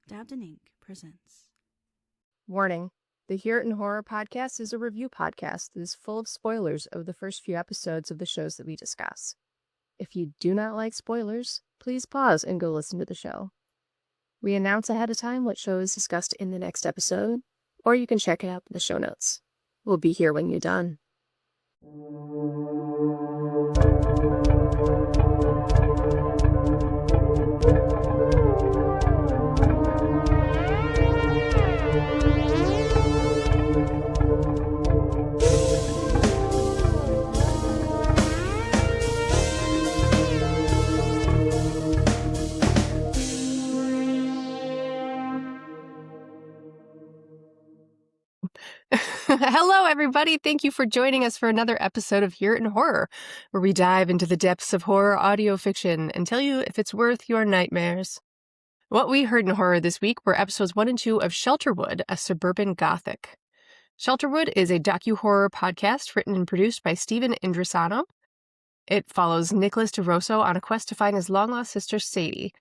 Dabbed in Ink presents. Warning. The Hear It in Horror podcast is a review podcast that is full of spoilers of the first few episodes of the shows that we discuss. If you do not like spoilers, please pause and go listen to the show. We announce ahead of time what show is discussed in the next episode, or you can check it out in the show notes. We'll be here when you're done. Hello, everybody. Thank you for joining us for another episode of Hear It in Horror, where we dive into the depths of horror audio fiction and tell you if it's worth your nightmares. What we heard in horror this week were episodes 1 and 2 of Shelterwood, a Suburban Gothic. Shelterwood is a docu-horror podcast written and produced by Stephen Indrisano. It follows Nicholas DeRosso on a quest to find his long-lost sister, Sadie.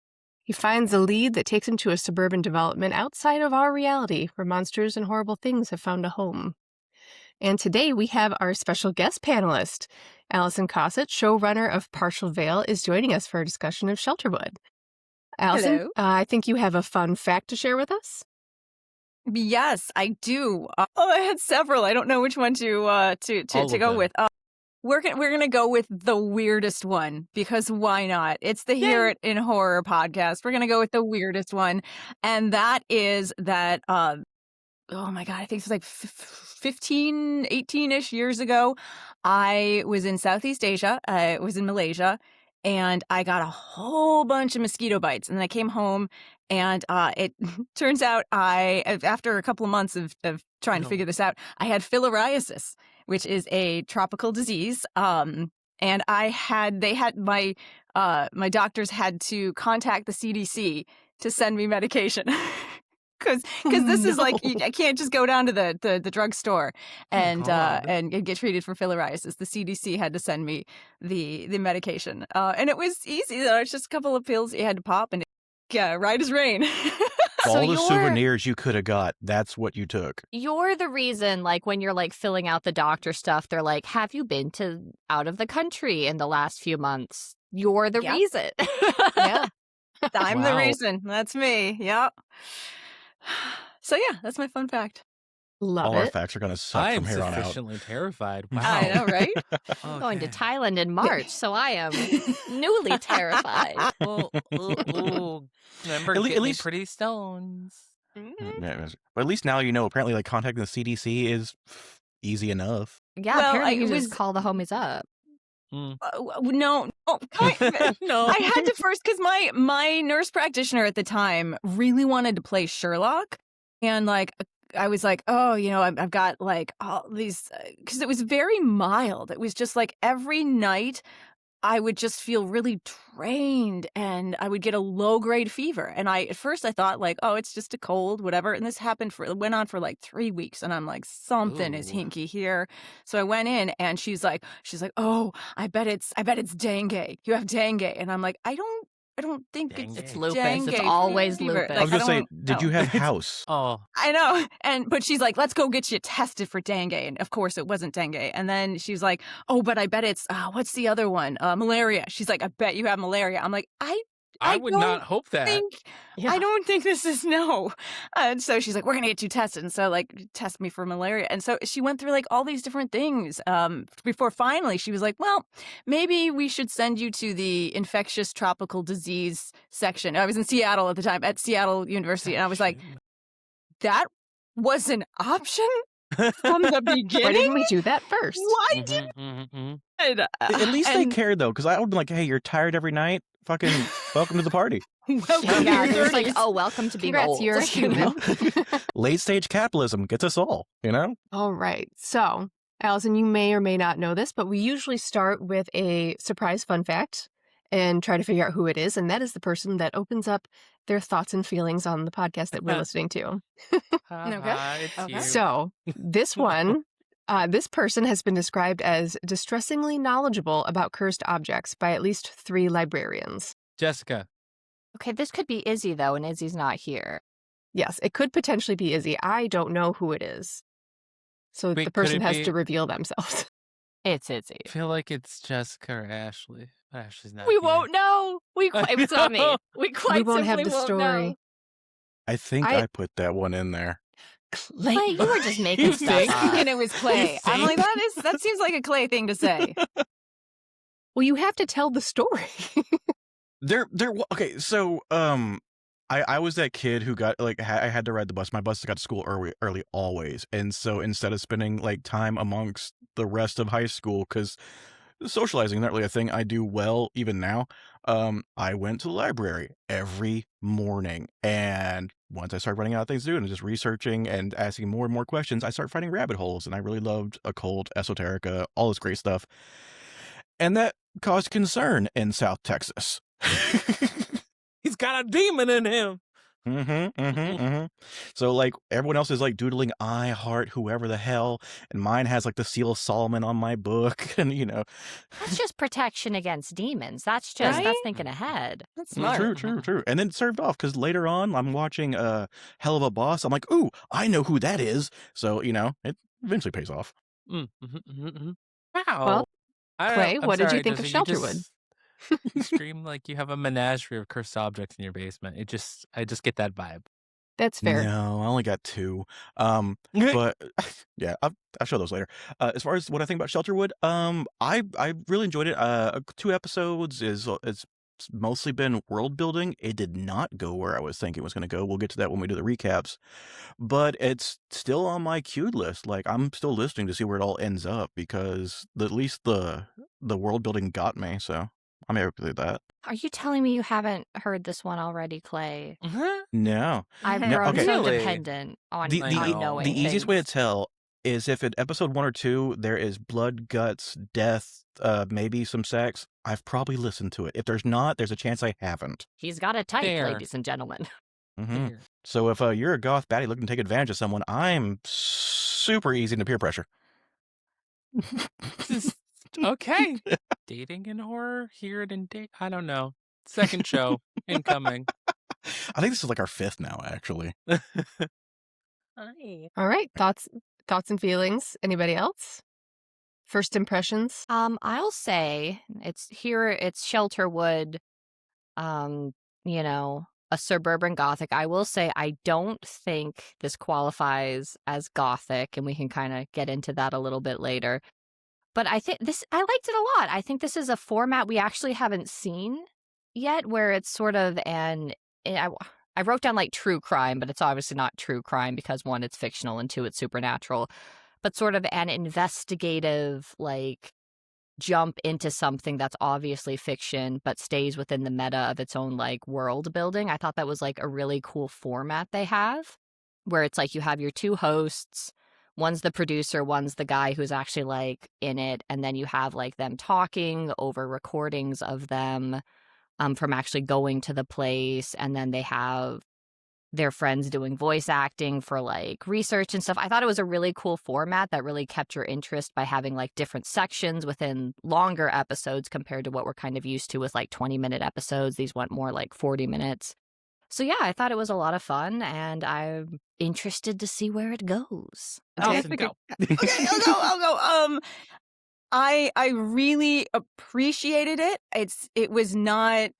He finds a lead that takes him to a suburban development outside of our reality, where monsters and horrible things have found a home. And today we have our special guest panelist. Allison Cossitt, showrunner of Partial Veil, is joining us for a discussion of Shelterwood. Allison, I think you have a fun fact to share with us. Yes, I do. I had several. I don't know which one to go with. We're gonna go with the weirdest one, because why not? It's the Hear It in Horror podcast. We're gonna go with the weirdest one, and that is that. Oh my God, I think it was like 15, 18-ish years ago. I was in Southeast Asia. I was in Malaysia, and I got a whole bunch of mosquito bites. And then I came home, and it turns out after a couple of months of trying to figure this out, I had filariasis, which is a tropical disease. And my doctors had to contact the CDC to send me medication. Because this is like, I can't just go down to the drugstore and get treated for filariasis. The CDC had to send me the medication. And it was easy. It's just a couple of pills you had to pop, and right as rain. All the souvenirs you could have got, that's what you took. You're the reason, like, when you're, like, filling out the doctor stuff, they're like, have you been out of the country in the last few months? You're the reason. Yeah. I'm the reason. That's me. Yep. So, yeah, that's my fun fact. Love All it. our facts are going to suck from here on out. I'm sufficiently terrified. Wow. I know, right? I'm going to Thailand in March, so I am newly terrified. Remember, At get me least- pretty stones. Yeah, but at least now you know, apparently, like, contacting the CDC is easy enough. Yeah, Well, apparently you I just call the homies up. No. No. I had to first, because my nurse practitioner at the time really wanted to play Sherlock. And, like, I was like, oh, I've got, like, all these, because it was very mild. It was just like every night I would just feel really drained, and I would get a low-grade fever. And at first I thought, like, oh, it's just a cold, whatever. And this went on for like 3 weeks, and I'm like, something is hinky here. So I went in, and she's like, oh, I bet it's dengue. You have dengue. And I'm like, I don't think Dengue. It's lupus. dengue It's always fever. lupus. I was Like, going to say, did you have house? Oh, I know. But she's like, let's go get you tested for dengue. And of course it wasn't dengue. And then she's like, oh, but I bet it's, what's the other one? Malaria. She's like, I bet you have malaria. I'm like, I would not hope that. I don't think this is no. And so she's like, we're going to get you tested. And so, like, test me for malaria. And so she went through, like, all these different things before finally she was like, well, maybe we should send you to the infectious tropical disease section. I was in Seattle at the time, at Seattle University. And I was like, that was an option from the beginning? Why didn't we do that first? Why didn't At least they cared, though, because I would have been like, hey, you're tired every night? Fucking welcome to the party. Yeah, there's like, oh, welcome to being Congrats, old. you're a human. Late stage capitalism gets us all, you know? All right. So, Allison, you may or may not know this, but we usually start with a surprise fun fact and try to figure out who it is. And that is the person that opens up their thoughts and feelings on the podcast that we're listening to. It's you. So, this one, this person has been described as distressingly knowledgeable about cursed objects by at least 3 librarians. Jessica. Okay, this could be Izzy, though, and Izzy's not here. Yes, it could potentially be Izzy. I don't know who it is. So Wait, the could person it has be- to reveal themselves. It's Izzy. I feel like it's Jessica or Ashley. But Ashley's not We here. won't know. It's not me. We quite won't have simply the won't story. know. I think I- I put that one in there. Clay, you were just making You stuff think? up. Thinking it was Clay. You I'm like, think? that seems like a Clay thing to say. Well, you have to tell the story. Okay, so I was that kid who got like I had to ride the bus. My bus got to school early always, and so instead of spending like time amongst the rest of high school, because socializing not really a thing I do well even now, I went to the library every morning, and once I started running out of things to do and just researching and asking more and more questions, I started finding rabbit holes, and I really loved occult, esoterica, all this great stuff, and that caused concern in South Texas. He's got a demon in him. So like everyone else is like doodling I heart whoever the hell, and mine has like the seal of Solomon on my book, and That's just protection against demons. That's Right? that's thinking ahead. That's smart. True. And then it served off because later on I'm watching Hell of a Boss. I'm like, ooh, I know who that is. So it eventually pays off. Wow. Well, Clay, I'm what did you sorry, think of Jessica, Shelterwood? You scream like you have a menagerie of cursed objects in your basement. I just get that vibe. That's fair. No, I only got 2. But yeah, I'll show those later. As far as what I think about Shelterwood, I really enjoyed it. 2 episodes it's mostly been world building. It did not go where I was thinking it was going to go. We'll get to that when we do the recaps. But it's still on my queued list. Like I'm still listening to see where it all ends up because at least the world building got me. So I'm happy with that. Are you telling me you haven't heard this one already, Clay? No. I've No, grown okay. so Really? dependent on The knowing easiest way to things. tell is if at episode 1 or 2 there is blood, guts, death, maybe some sex. I've probably listened to it. If there's not, there's a chance I haven't. He's got a type, Fair. ladies and gentlemen. Mhm. So if you're a goth baddie looking to take advantage of someone, I'm super easy into peer pressure. Okay. Dating in horror? Hear it in date? I don't know. Second show incoming. I think this is like our 5th now, actually. All right. Thoughts and feelings. Anybody else? First impressions? I'll say it's Shelterwood, a suburban Gothic. I will say I don't think this qualifies as Gothic, and we can kind of get into that a little bit later. But I liked it a lot. I think this is a format we actually haven't seen yet, where it's sort of I wrote down like true crime, but it's obviously not true crime because 1, it's fictional, and 2, it's supernatural. But sort of an investigative, like, jump into something that's obviously fiction, but stays within the meta of its own, like, world building. I thought that was, like, a really cool format they have, where it's like you have your 2 hosts. One's the producer, one's the guy who's actually, like, in it. And then you have, like, them talking over recordings of them from actually going to the place. And then they have their friends doing voice acting for like research and stuff. I thought it was a really cool format that really kept your interest by having like different sections within longer episodes compared to what we're kind of used to with like 20-minute episodes. These went more like 40 minutes. So yeah, I thought it was a lot of fun, and I'm interested to see where it goes. Allison, go. Okay, I'll go. I really appreciated it. It was not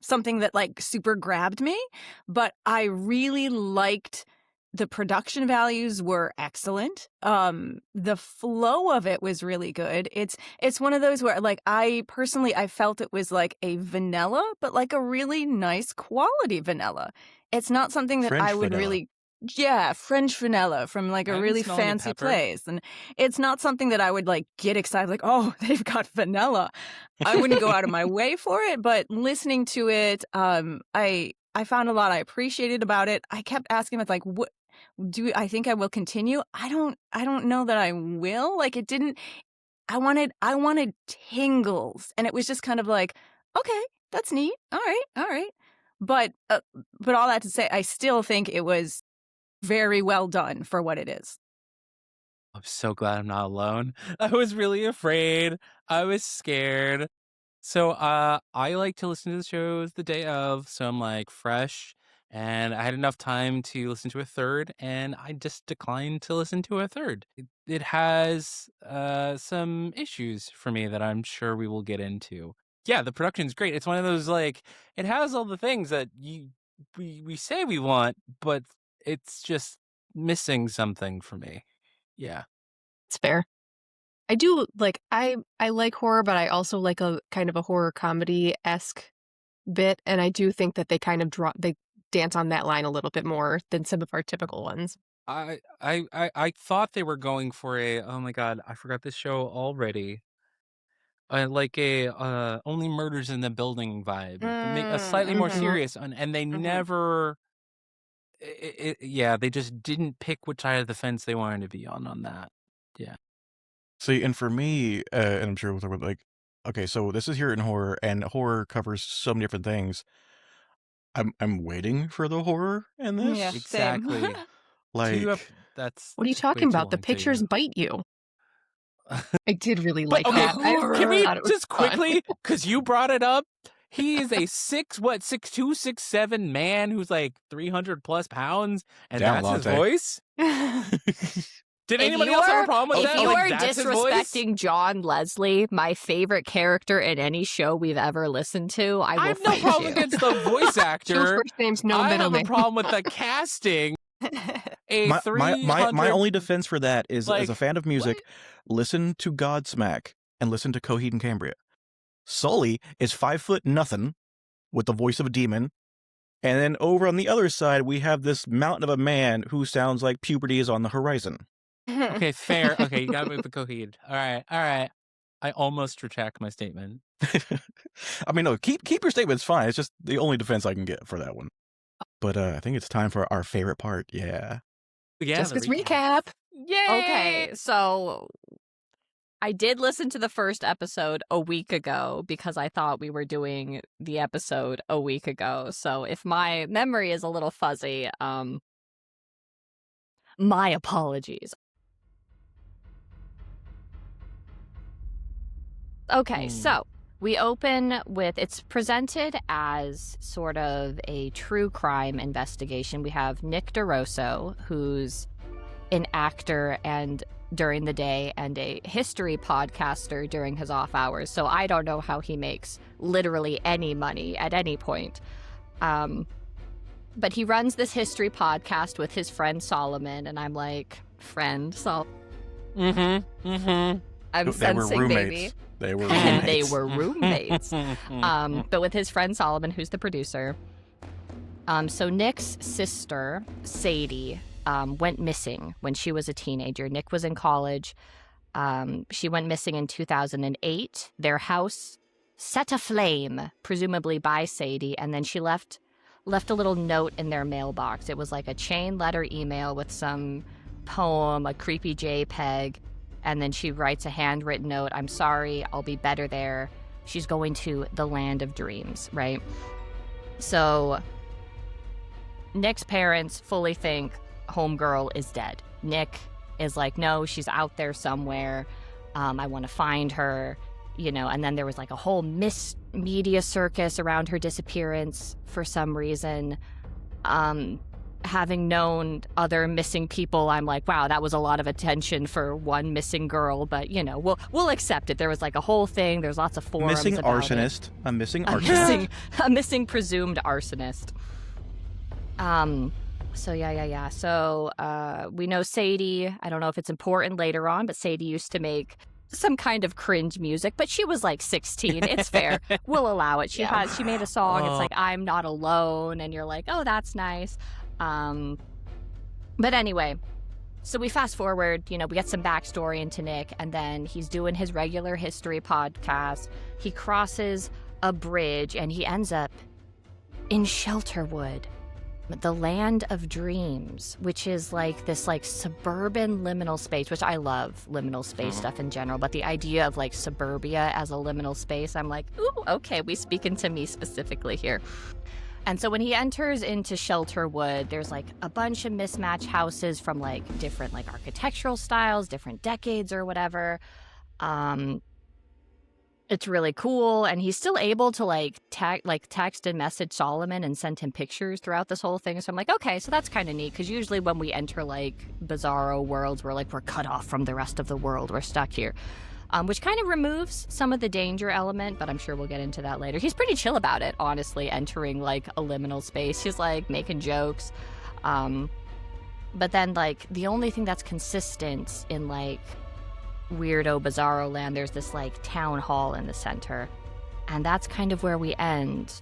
something that like super grabbed me, but I really liked the production values were excellent. The flow of it was really good. It's one of those where like I felt it was like a vanilla, but like a really nice quality vanilla. It's not something that French I would vanilla. really French vanilla from like a I'm really smelling a fancy pepper. place. And it's not something that I would like get excited like, oh, they've got vanilla. I wouldn't go out of my way for it, but listening to it, I found a lot I appreciated about it. I kept asking myself like, what do I think I will continue? I don't know that I will. Like it didn't I wanted tingles, and it was just kind of like, okay, that's neat. All right. But all that to say, I still think it was very well done for what it is. I'm so glad I'm not alone. I was really afraid. I was scared. So I like to listen to the shows the day of, so I'm like fresh And I had enough time to listen to a third, and I just declined to listen to a third. It has some issues for me that I'm sure we will get into. Yeah, the production's great. It's one of those, like, it has all the things that we say we want, but it's just missing something for me. Yeah. It's fair. I do like I like horror, but I also like a kind of a horror comedy-esque bit, and I do think that they kind of they dance on that line a little bit more than some of our typical ones. I thought they were going for a, oh my God, I forgot this show already. Like a Only Murders in the Building vibe, a slightly more serious, and they never. Yeah, they just didn't pick which side of the fence they wanted to be on that. Yeah. See, and for me, and I'm sure we'll talk about, like, okay, so this is Here in Horror, and horror covers so many different things. I'm waiting for the horror in this. Yeah, Exactly. Like, That's What are you way talking too about? The long to pictures you. bite you. I did really like Okay, that. can we thought it was just fun. quickly, because you brought it up, he is a 6'2", 6'7" man who's like 300 plus pounds, and Damn, that's his Allonte. voice? Did If anybody you else have are- a problem with If that? you Like, are that's his voice? disrespecting John Leslie, my favorite character in any show we've ever listened to, I will I have no fight problem you. against the voice Two actor. first names, no I middle have a name. problem with the casting. A my 300 only defense for that is, as a like, fan of music, listen to Godsmack and listen to Coheed and Cambria. Sully is 5'0" with the voice of a demon, and then over on the other side we have this mountain of a man who sounds like puberty is on the horizon. Okay, fair. Okay, you gotta move the Coheed. All right. I almost retract my statement. I mean, no, keep your statements fine. It's just the only defense I can get for that one. But I think it's time for our favorite part. Yeah. Yeah, Jessica's the recap. Yay! Okay, so I did listen to the first episode a week ago because I thought we were doing the episode a week ago. So if my memory is a little fuzzy, my apologies. Okay, so we open with, it's presented as sort of a true crime investigation. We have Nick DeRosso, who's an actor and during the day and a history podcaster during his off hours. So I don't know how he makes literally any money at any point. But he runs this history podcast with his friend Solomon, and I'm like, friend Sol. I'm They were sensing, roommates. baby. They were And roommates. they were roommates. But with his friend Solomon, who's the producer. So Nick's sister, Sadie, went missing when she was a teenager. Nick was in college. She went missing in 2008. Their house set aflame, presumably by Sadie, and then she left a little note in their mailbox. It was like a chain letter email with some poem, a creepy JPEG, and then she writes a handwritten note. I'm sorry, I'll be better there. She's going to the land of dreams, right? So Nick's parents fully think homegirl is dead. Nick is like, no, she's out there somewhere. I want to find her, and then there was like a whole media circus around her disappearance for some reason. Having known other missing people, I'm like, wow, that was a lot of attention for one missing girl, but we'll accept it. There was like a whole thing. There's lots of forums missing about arsonist. A missing it. arsonist. A missing presumed arsonist. So yeah. So we know Sadie. I don't know if it's important later on, but Sadie used to make some kind of cringe music, but she was like 16. It's fair. We'll allow it. She made a song. It's like, I'm not alone. And you're like, oh, that's nice. But anyway, so we fast forward, we get some backstory into Nick, and then he's doing his regular history podcast. He crosses a bridge and he ends up in Shelterwood, the land of dreams, which is like this like suburban liminal space, which I love liminal space stuff in general, but the idea of like suburbia as a liminal space, I'm like, ooh, okay, we speaking to me specifically here. And so when he enters into Shelterwood, there's like a bunch of mismatched houses from like different like architectural styles, different decades or whatever. It's really cool, and he's still able to like text and message Solomon and send him pictures throughout this whole thing. So I'm like, okay, so that's kind of neat, because usually when we enter like bizarro worlds, we're cut off from the rest of the world, we're stuck here, which kind of removes some of the danger element. But I'm sure we'll get into that later. He's pretty chill about it, honestly, entering like a liminal space. He's like making jokes, but then like the only thing that's consistent in like weirdo bizarro land, there's this like town hall in the center, and that's kind of where we end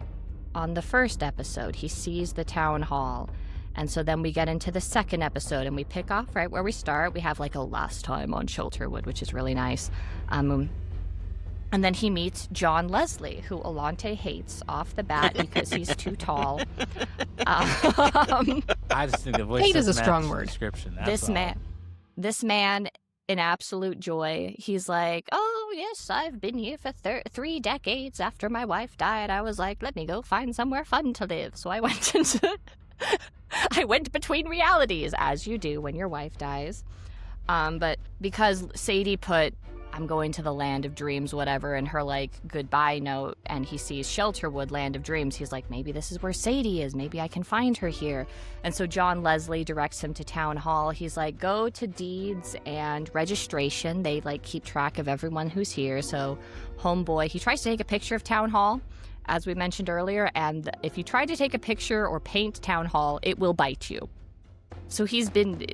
on the first episode. He sees the town hall, and so then we get into the second episode and we pick off right where we start. We have like a last time on Shelterwood, which is really nice, and then he meets John Leslie, who Allonte hates off the bat because he's too tall. I just think the voice Hate is a doesn't strong match the word. description. This man, in absolute joy, he's like, oh yes, I've been here for 3 decades after my wife died. I was like, let me go find somewhere fun to live. So I went I went between realities, as you do when your wife dies. But because Sadie put I'm going to the land of dreams, whatever, in her like goodbye note, and he sees Shelterwood, land of dreams, he's like, maybe this is where Sadie is, maybe I can find her here. And so John Leslie directs him to Townhall. He's like, go to deeds and registration. They like keep track of everyone who's here. So homeboy, he tries to take a picture of Townhall, as we mentioned earlier, and if you try to take a picture or paint Townhall, it will bite you. So he's been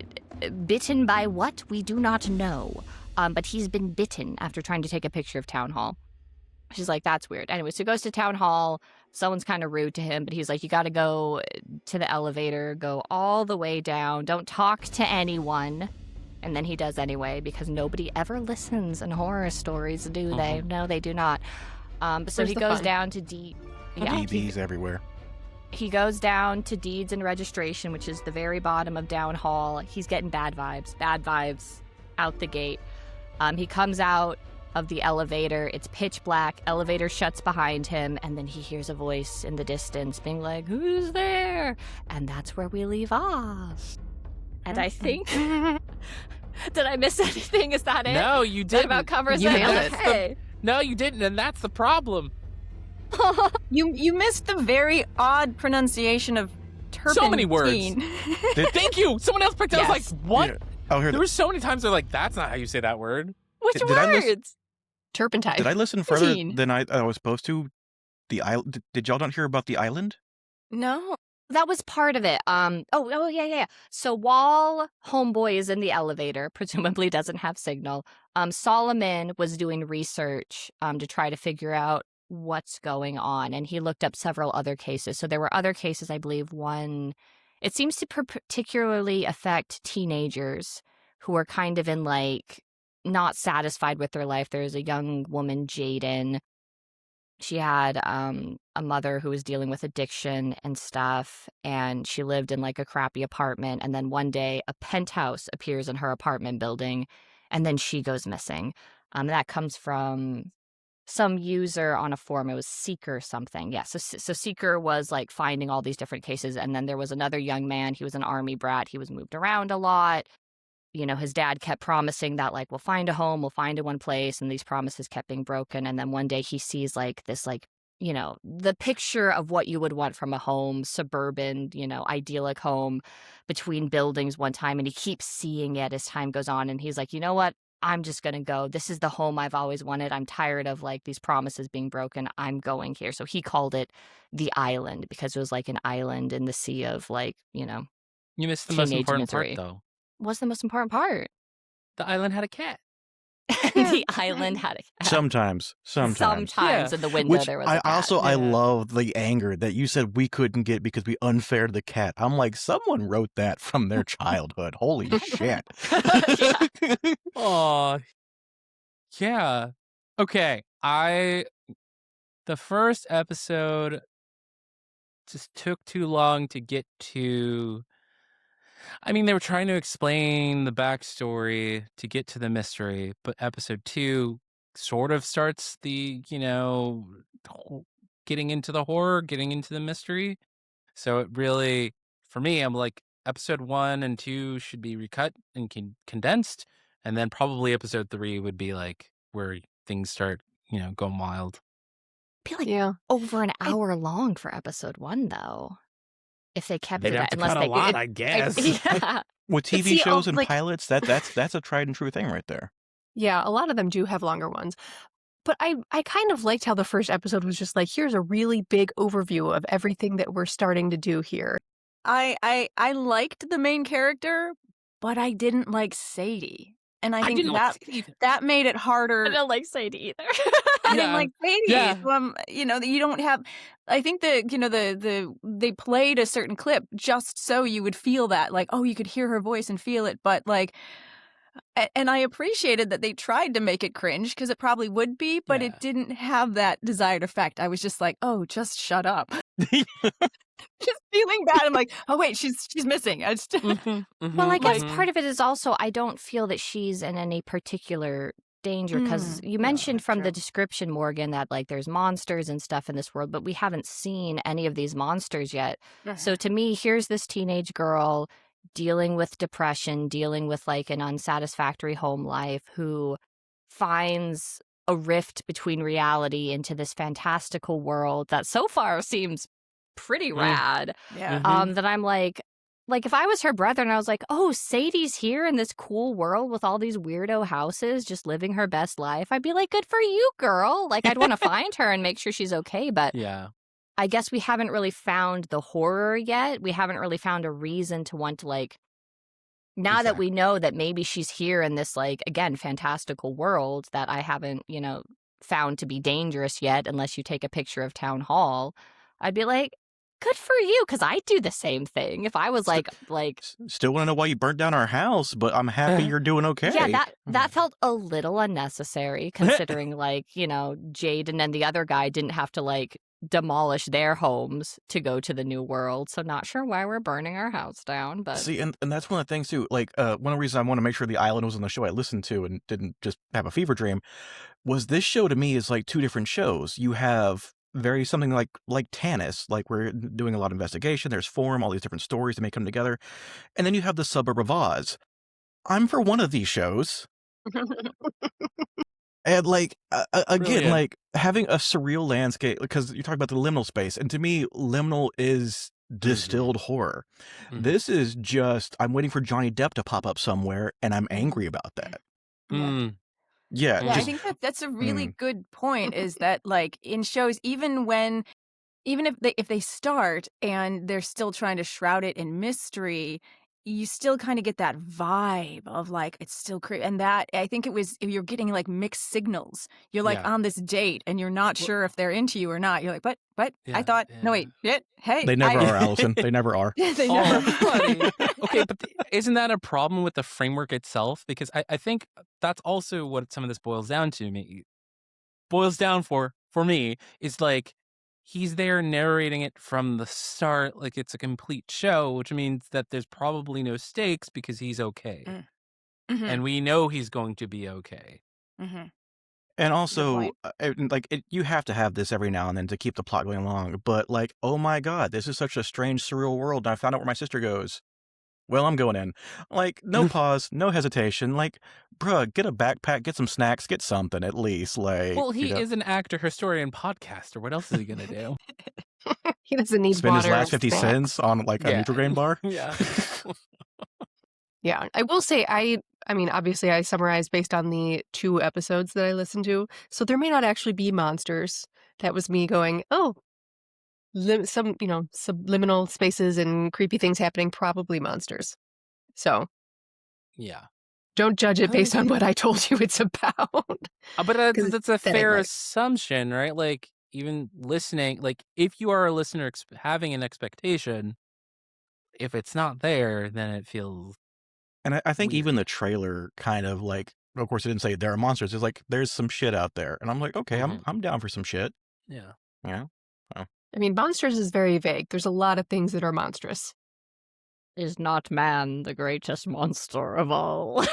bitten by what? We do not know. But he's been bitten after trying to take a picture of Townhall. She's like, that's weird. Anyway, so he goes to Townhall. Someone's kind of rude to him, but he's like, you got to go to the elevator, go all the way down. Don't talk to anyone. And then he does anyway, because nobody ever listens in horror stories, do they? No, they do not. But so he goes down to DBs everywhere. He goes down to deeds and registration, which is the very bottom of Downhall. He's getting bad vibes out the gate. He comes out of the elevator. It's pitch black. Elevator shuts behind him, and then he hears a voice in the distance being like, who's there? And that's where we leave off. And I think... Did I miss anything? Is that it? No, you didn't. That about covers You it? nailed it. Okay. No, you didn't, and that's the problem. You missed the very odd pronunciation of turpentine. So many words. Thank you. Someone else picked it. I was Yes. like, what? Yeah. Oh, here. There were so many times they're like, that's not how you say that word. Which Did I miss- words? Turpentine. Did I listen further Teen. than I was supposed to? The island. Did y'all not hear about the island? No. That was part of it. Yeah. So while Homeboy is in the elevator, presumably doesn't have signal, Solomon was doing research to try to figure out what's going on, and he looked up several other cases. So there were other cases, I believe. One, it seems to particularly affect teenagers who are kind of in like not satisfied with their life. There's a young woman, Jaden. She had a mother who was dealing with addiction and stuff, and she lived in like a crappy apartment. And then one day a penthouse appears in her apartment building, and then she goes missing. That comes from some user on a forum. It was Seeker something. Yeah, so Seeker was like finding all these different cases. And then there was another young man. He was an army brat. He was moved around a lot. You know, his dad kept promising that, like, we'll find a home, we'll find it one place, and these promises kept being broken. And then one day he sees, like, this, like, you know, the picture of what you would want from a home, suburban, you know, idyllic home between buildings one time, and he keeps seeing it as time goes on, and he's like, you know what? I'm just going to go. This is the home I've always wanted. I'm tired of, like, these promises being broken. I'm going here. So he called it the island because it was, like, an island in the sea of, like, you know. You missed the most Teenage important misery. part, though. What's the most important part? The island had a cat. The island had a cat. Sometimes. Sometimes Yeah. in the window Which there was I a cat. also I Yeah. love the anger that you said we couldn't get because we unfaired the cat. I'm like, someone wrote that from their childhood. Holy shit. Aw. Yeah. Okay. The first episode just took too long to get to. I mean, they were trying to explain the backstory to get to the mystery, but episode 2 sort of starts the, you know, getting into the horror, getting into the mystery. So it really, for me, I'm like, episode 1 and 2 should be recut and condensed, and then probably episode 3 would be like where things start going wild. I feel like over an hour long for episode 1, though. If they kept They'd it, have to unless cut they a lot, I guess. yeah. With TV See, shows and like- pilots, that's a tried and true thing right there. Yeah, a lot of them do have longer ones. But I kind of liked how the first episode was just like, here's a really big overview of everything that we're starting to do here. I liked the main character, but I didn't like Sadie. And I think didn't like Sadie either. that made it harder. I don't like Sadie either. I didn't Yeah. like Sadie. Yeah. You don't have. I think they played a certain clip just so you would feel that, like, oh, you could hear her voice and feel it, but like, and I appreciated that they tried to make it cringe because it probably would be, but Yeah. it didn't have that desired effect. I was just like, oh, just shut up. Just feeling bad. I'm like, oh wait, she's missing. I just. Well, I guess Mhm. part of it is also I don't feel that she's in any particular danger because you mentioned from the true. description, Morgan, that like there's monsters and stuff in this world, but we haven't seen any of these monsters yet. So to me, here's this teenage girl dealing with depression, dealing with like an unsatisfactory home life, who finds a rift between reality into this fantastical world that so far seems pretty rad. Yeah. That I'm like if I was her brother and I was like, oh, Sadie's here in this cool world with all these weirdo houses just living her best life, I'd be like, good for you, girl. Like, I'd want to find her and make sure she's okay. But Yeah. I guess we haven't really found the horror yet. We haven't really found a reason to want to like, now that we know that maybe she's here in this, like, again, fantastical world that I haven't, found to be dangerous yet, unless you take a picture of Townhall, I'd be like, good for you, because I'd do the same thing. If I was like, Still want to know why you burnt down our house, but I'm happy you're doing okay. yeah, that felt a little unnecessary, considering Jade and then the other guy didn't have to like demolish their homes to go to the new world. So not sure why we're burning our house down, but See, and that's one of the things too. Like, one of the reasons I want to make sure the island was on the show I listened to and didn't just have a fever dream was this show to me is like two different shows. You have very something like Tanis, like we're doing a lot of investigation. There's Form, all these different stories that may come together, and then you have the Suburb of Oz. I'm for one of these shows. And like again, Brilliant. like having a surreal landscape, because you talk about the liminal space, and to me, liminal is distilled horror. Mhm. This is just I'm waiting for Johnny Depp to pop up somewhere, and I'm angry about that. Mm. Yeah, Yeah, I just think that's a really good point. Is that like in shows, even if they start and they're still trying to shroud it in mystery, you still kind of get that vibe of like it's still creepy. And that I think you're getting like mixed signals. You're like Yeah. on this date and you're not sure if they're into you or not. You're like, but Yeah, I thought no wait, hey, they never are, Allison. They never are. They Oh, never. buddy. Okay, but isn't that a problem with the framework itself? Because I think that's also what some of this boils down to me. Boils down for me is like he's there narrating it from the start like it's a complete show, which means that there's probably no stakes because he's okay. Mhm. And we know he's going to be okay. Mhm. And Good also, point. you have to have this every now and then to keep the plot going along. But like, oh my God, this is such a strange, surreal world. And I found out where my sister goes. Well, I'm going in. Like, no pause, no hesitation. Like, bruh, get a backpack, get some snacks, get something at least. Like, Well, he is an actor, historian, podcaster. What else is he going to do? He doesn't need spend his water. last 50 cents on like a Yeah. Nutrigrain bar. Yeah. Yeah, I will say I mean, obviously I summarized based on the 2 episodes that I listened to, so there may not actually be monsters. That was me going, oh, some, subliminal spaces and creepy things happening, probably monsters. So Yeah. don't judge it based on what I told you it's about. But 'Cause that's a that ain't fair right. assumption, right? Like, even listening, like, if you are a listener having an expectation, if it's not there, then it feels And I think weird. even the trailer kind of like, of course, it didn't say there are monsters. It's like, there's some shit out there. And I'm like, okay, Mhm. I'm down for some shit. Yeah. Yeah. I mean, monsters is very vague. There's a lot of things that are monstrous. is not man the greatest monster of all?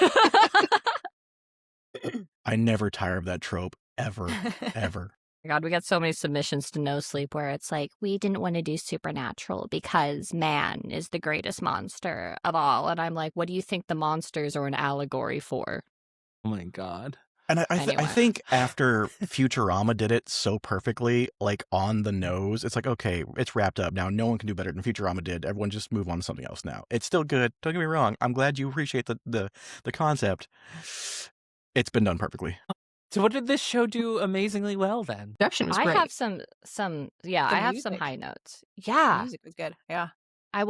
I never tire of that trope ever, ever. God, we got so many submissions to No Sleep where it's like, we didn't want to do supernatural because man is the greatest monster of all. And I'm like, what do you think the monsters are an allegory for? Oh my God. And I Anyway. think after Futurama did it so perfectly, like on the nose, it's like, okay, it's wrapped up now. No one can do better than Futurama did. Everyone just move on to something else now. It's still good. Don't get me wrong. I'm glad you appreciate the concept. It's been done perfectly. So what did this show do amazingly well then? Production was I great. have some The I have some music. high notes. The Yeah. music was good. Yeah. I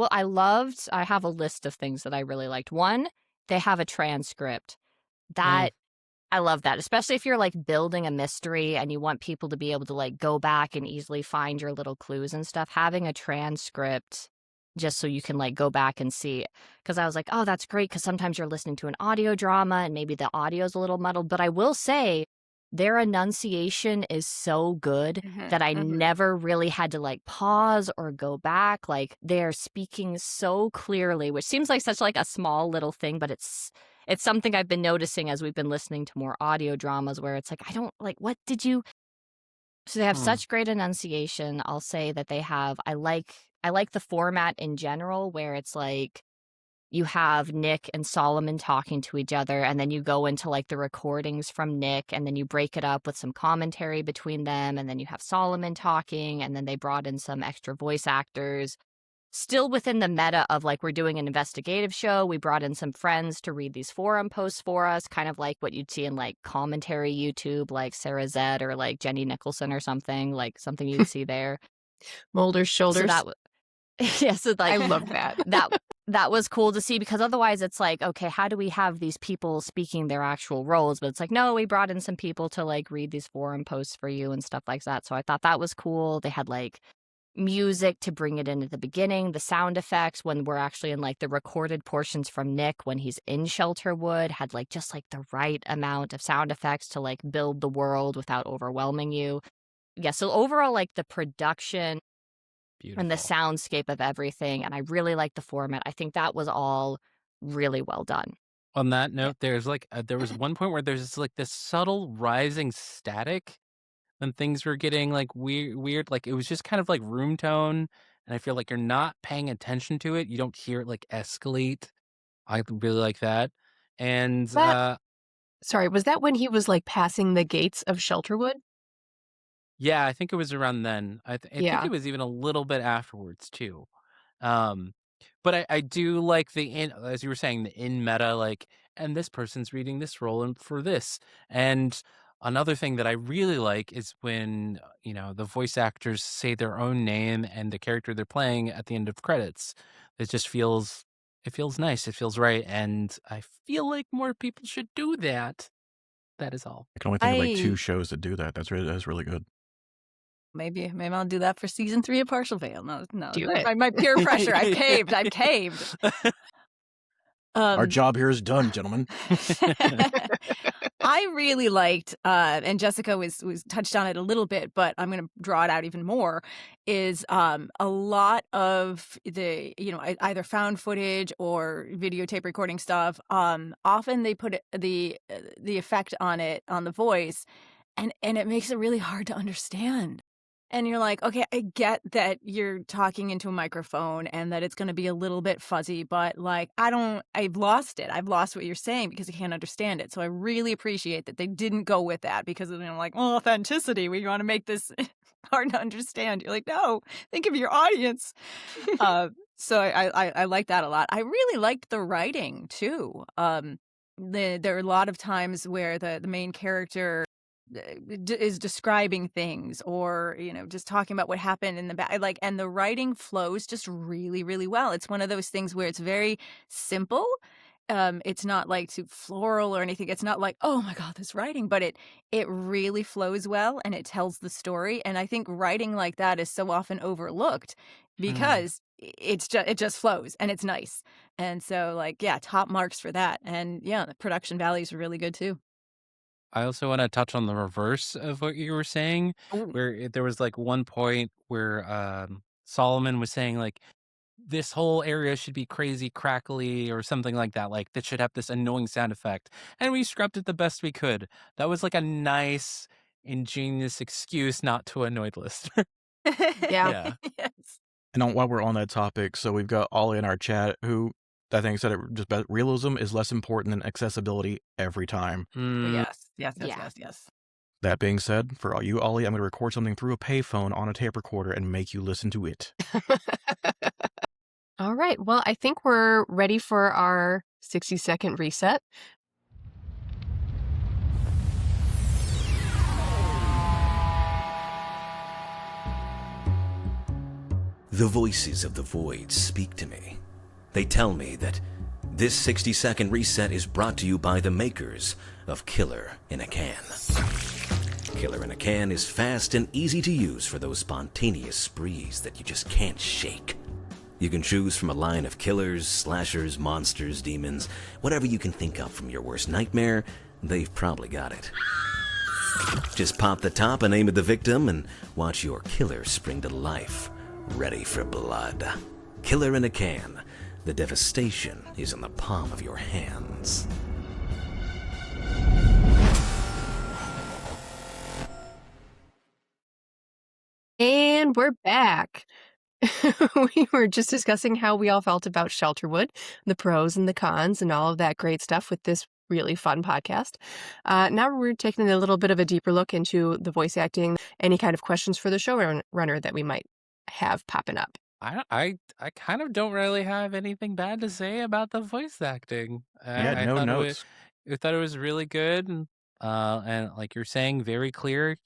have a list of things that I really liked. One, they have a transcript. That I love that, especially if you're like building a mystery and you want people to be able to like go back and easily find your little clues and stuff. Having a transcript just so you can like go back and see. Because I was like, oh, that's great. Because sometimes you're listening to an audio drama and maybe the audio's a little muddled. But I will say their enunciation is so good that I never really had to like pause or go back. Like they're speaking so clearly, which seems like such like a small little thing, but it's something I've been noticing as we've been listening to more audio dramas where it's like, I don't like, what did you? So they have such great enunciation. I'll say that they have, I like the format in general where it's like you have Nick and Solomon talking to each other and then you go into like the recordings from Nick and then you break it up with some commentary between them and then you have Solomon talking and then they brought in some extra voice actors. Still within the meta of like we're doing an investigative show, we brought in some friends to read these forum posts for us, kind of like what you'd see in like commentary YouTube, like Sarah Zed or like Jenny Nicholson or something, like something you'd see there. Mulder's shoulders. So that yeah, so like I love that. that was cool to see because otherwise it's like, okay, how do we have these people speaking their actual roles? But it's like, no, we brought in some people to like read these forum posts for you and stuff like that. So I thought that was cool. They had like music to bring it in at the beginning, the sound effects when we're actually in like the recorded portions from Nick when he's in Shelterwood had like just like the right amount of sound effects to like build the world without overwhelming you. Yeah, so overall like the production and the soundscape of everything, and I really like the format. I think that was all really well done. On that note, there's like there was one point where there's like this subtle rising static when things were getting like weird. Like it was just kind of like room tone, and I feel like you're not paying attention to it. You don't hear it like escalate. I really like that. And Sorry, was that when he was like passing the gates of Shelterwood? yeah, I think it was around then. I think Yeah. it was even a little bit afterwards too. But I do like as you were saying, the in meta, like, and this person's reading this role and for this. And another thing that I really like is when, the voice actors say their own name and the character they're playing at the end of credits. It just feels nice. It feels right. And I feel like more people should do that. That is all. I can only think of like 2 shows that do that. That's really good. Maybe I'll do that for season 3 of Partial Veil. No, Do it. by my peer pressure. I've caved. Our job here is done, gentlemen. I really liked, and Jessica was touched on it a little bit, but I'm going to draw it out even more. Is a lot of the either found footage or videotape recording stuff. Often they put the effect on it on the voice, and it makes it really hard to understand. And you're like, okay, I get that you're talking into a microphone and that it's going to be a little bit fuzzy, but like, I've lost it. I've lost what you're saying because I can't understand it. So I really appreciate that they didn't go with that because like, well, authenticity, we want to make this hard to understand. You're like, no, think of your audience. So I like that a lot. I really liked the writing too. There are a lot of times where the main character is describing things or just talking about what happened in the back, like, and the writing flows just really, really well. It's one of those things where it's very simple. It's not like too floral or anything. It's not like, oh my god, this writing, but it really flows well and it tells the story. And I think writing like that is so often overlooked because it just flows and it's nice. And so like, yeah, top marks for that. And yeah, the production values are really good too. I also want to touch on the reverse of what you were saying, where there was like one point where Solomon was saying like this whole area should be crazy crackly or something like that, like that should have this annoying sound effect, and we scrubbed it the best we could. That was like a nice, ingenious excuse not to annoy the listener. Yeah. Yes. And while we're on that topic, so we've got Ollie in our chat who I think I said it just better. Realism is less important than accessibility every time. Yes. Yeah. That being said, for all you, Ollie, I'm going to record something through a payphone on a tape recorder and make you listen to it. All right. Well, I think we're ready for our 60-second reset. The voices of the void speak to me. They tell me that this 60-second reset is brought to you by the makers of Killer in a Can. Killer in a Can is fast and easy to use for those spontaneous sprees that you just can't shake. You can choose from a line of killers, slashers, monsters, demons, whatever you can think of from your worst nightmare, they've probably got it. Just pop the top and aim at the victim and watch your killer spring to life, ready for blood. Killer in a Can. The devastation is in the palm of your hands. And we're back. We were just discussing how we all felt about Shelterwood, the pros and the cons and all of that great stuff with this really fun podcast. Now we're taking a little bit of a deeper look into the voice acting, any kind of questions for the showrunner that we might have popping up. I kind of don't really have anything bad to say about the voice acting. I no thought notes. I thought it was really good, and like you're saying, very clear.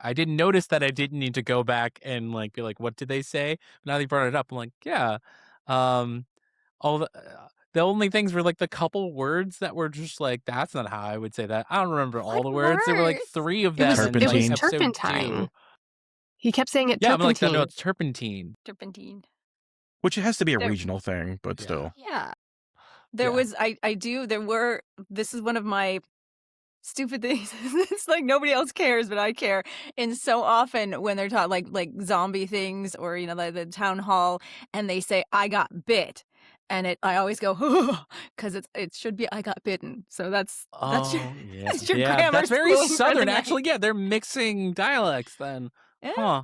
I didn't notice that I didn't need to go back and like be like, what did they say? Now that you brought it up, I'm like, yeah. All the only things were like the couple words that were just like, that's not how I would say that. I don't remember all the words. There were like 3 of them. It was in episode turpentine. 2. He kept saying it Yeah, I'm like, turpentine. no, it's turpentine. Turpentine. Which it has to be a There- regional thing, but Yeah. still. Yeah. This is one of my stupid things. It's like nobody else cares, but I care. And so often when they're taught like zombie things or, like the town hall and they say, I got bit. And I always go, because it should be I got bitten. So that's your, yeah. that's your Yeah, grammar that's very school for the southern, night. actually. Yeah, they're mixing dialects then. Yeah.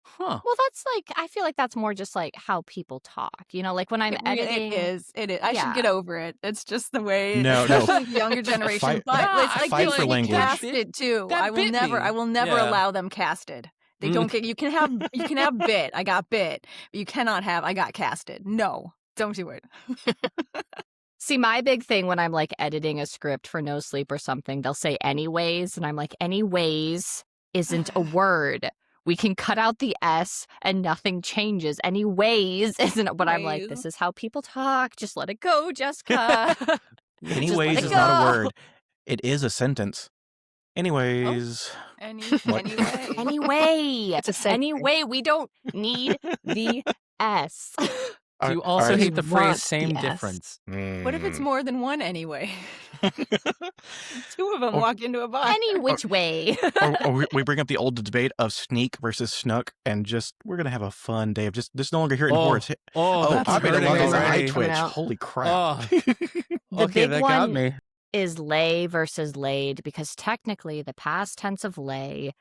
Huh. Well, that's like, I feel like that's more just like how people talk, like when I'm editing. It is. I should get over it. It's just the way No. the younger generation. Fight- But it's like fight they for can be language. casted too. That I will bit never. me. I will never Yeah. allow them casted. They don't get. You can have bit. I got bit. But you cannot have I got casted. No, don't do it. See, my big thing when I'm like editing a script for No Sleep or something, they'll say anyways, and I'm like, anyways isn't a word. We can cut out the S and nothing changes. Anyways isn't, but I'm like, this is how people talk. Just let it go, Jessica. Anyways it is not a go. word. It is a sentence. Anyways. Anyway. Anyway. It's a sentence. Anyway, we don't need the S. Do you also right. hate the You want phrase same the S. difference? What if it's more than one anyway? Mm. 2 of them Or- walk into a bar. Any which way. or we bring up the old debate of sneak versus snuck, and we're gonna have a fun day of just this no longer here in horror. It's That's I made a hurting lot of already. eye twitch. out. Holy crap! Oh. The Okay, big that got one me. is lay versus laid, because technically the past tense of lay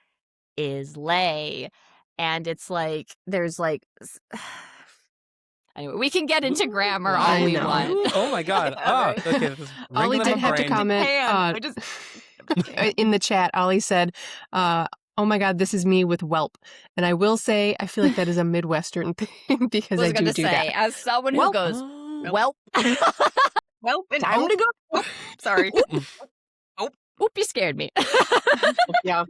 is lay. And it's like, there's like, anyway, we can get into grammar all I we know. want. Oh my god. Yeah, right. Okay. This is Ollie ringing in did my have to brain. comment I just in the chat. Ollie said, oh my God, this is me with whelp. And I will say, I feel like that is a Midwestern thing because I was I going to do say, that. as someone who Welp. goes, Oh. well, well, time to go. Oh, sorry. oop, you scared me. Yeah.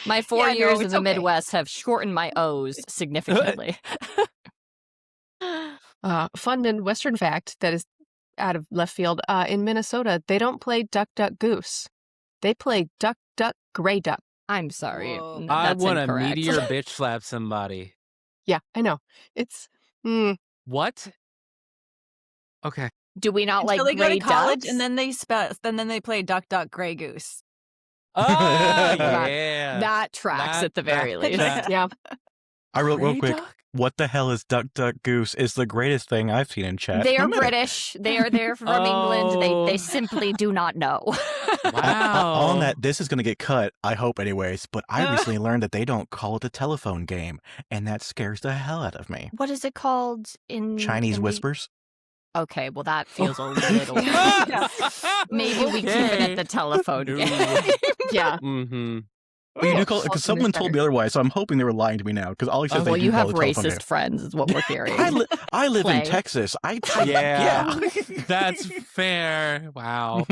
My 4 Yeah, no, years in it's the okay. Midwest have shortened my O's significantly. Fun Midwestern fact that is out of left field. In Minnesota, they don't play duck, duck, goose. They play duck, duck, gray duck. I'm sorry. Whoa. I That's want a incorrect. meteor bitch slap somebody. Yeah, I know. It's What? Okay. Do we not Until like they go gray to college ducks? and then they play duck, duck, gray goose. Oh, That- yeah. that tracks That- at the very that- least. that- yeah. I wrote real Gray quick. duck? What the hell is duck, duck, goose? Is the greatest thing I've seen in chat. They in a are minute. British. They're from England. They Oh. simply do not know. Wow. On that, this is going to get cut, I hope anyways, but I recently learned that they don't call it a telephone game, and that scares the hell out of me. What is it called in Chinese in the- whispers? Okay, well, that feels a little... Maybe we keep it at the telephone game. Yeah. Mm-hmm. Well, you do call it because someone told me otherwise, so I'm hoping they were lying to me now. Because all he says Oh, they well, do you call have it telephone game. racist friends, is what we're hearing. I live in Play. Texas. Yeah. Yeah. That's fair. Wow.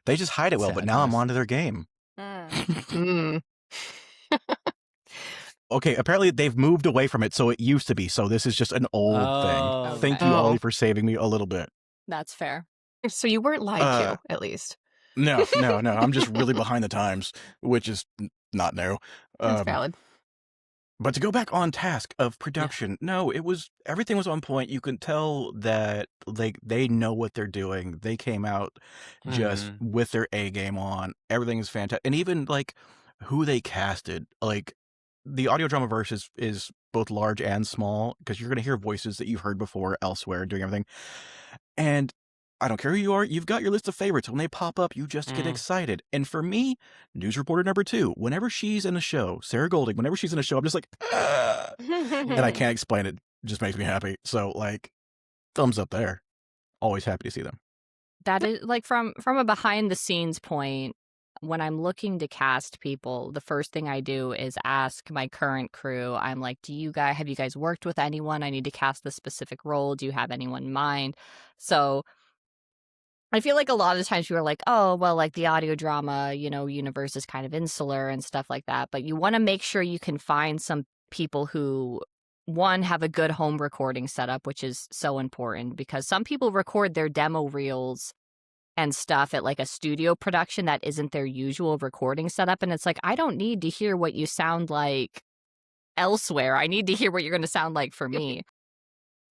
They just hide it well, but now I'm Sadness. onto their game. Mm. Okay, apparently they've moved away from it, so it used to be. So this is just an old Oh, thing. Thank okay. you, Oh. Ollie, for saving me a little bit. That's fair. So you weren't lied to, at least. No. I'm just really behind the times, which is not new. That's valid. But to go back on task of production, no, everything was on point. You can tell that like they know what they're doing. They came out just with their A game on. Everything is fantastic. And even like who they casted, like the audio drama verse is both large and small because you're going to hear voices that you've heard before elsewhere doing everything. And I don't care who you are, you've got your list of favorites. When they pop up, you just get excited. And for me, news reporter number 2, whenever she's in a show, Sarah Golding, whenever she's in a show, I'm just like, "Ah," and I can't explain it. It just makes me happy. So like, thumbs up there. Always happy to see them. That is like from a behind the scenes point, when I'm looking to cast people, the first thing I do is ask my current crew. I'm like, have you guys worked with anyone? I need to cast this specific role. Do you have anyone in mind? So I feel like a lot of the times people are like, oh, well, like the audio drama, universe is kind of insular and stuff like that. But you want to make sure you can find some people who, one, have a good home recording setup, which is so important because some people record their demo reels and stuff at like a studio production that isn't their usual recording setup. And it's like, I don't need to hear what you sound like elsewhere. I need to hear what you're going to sound like for me.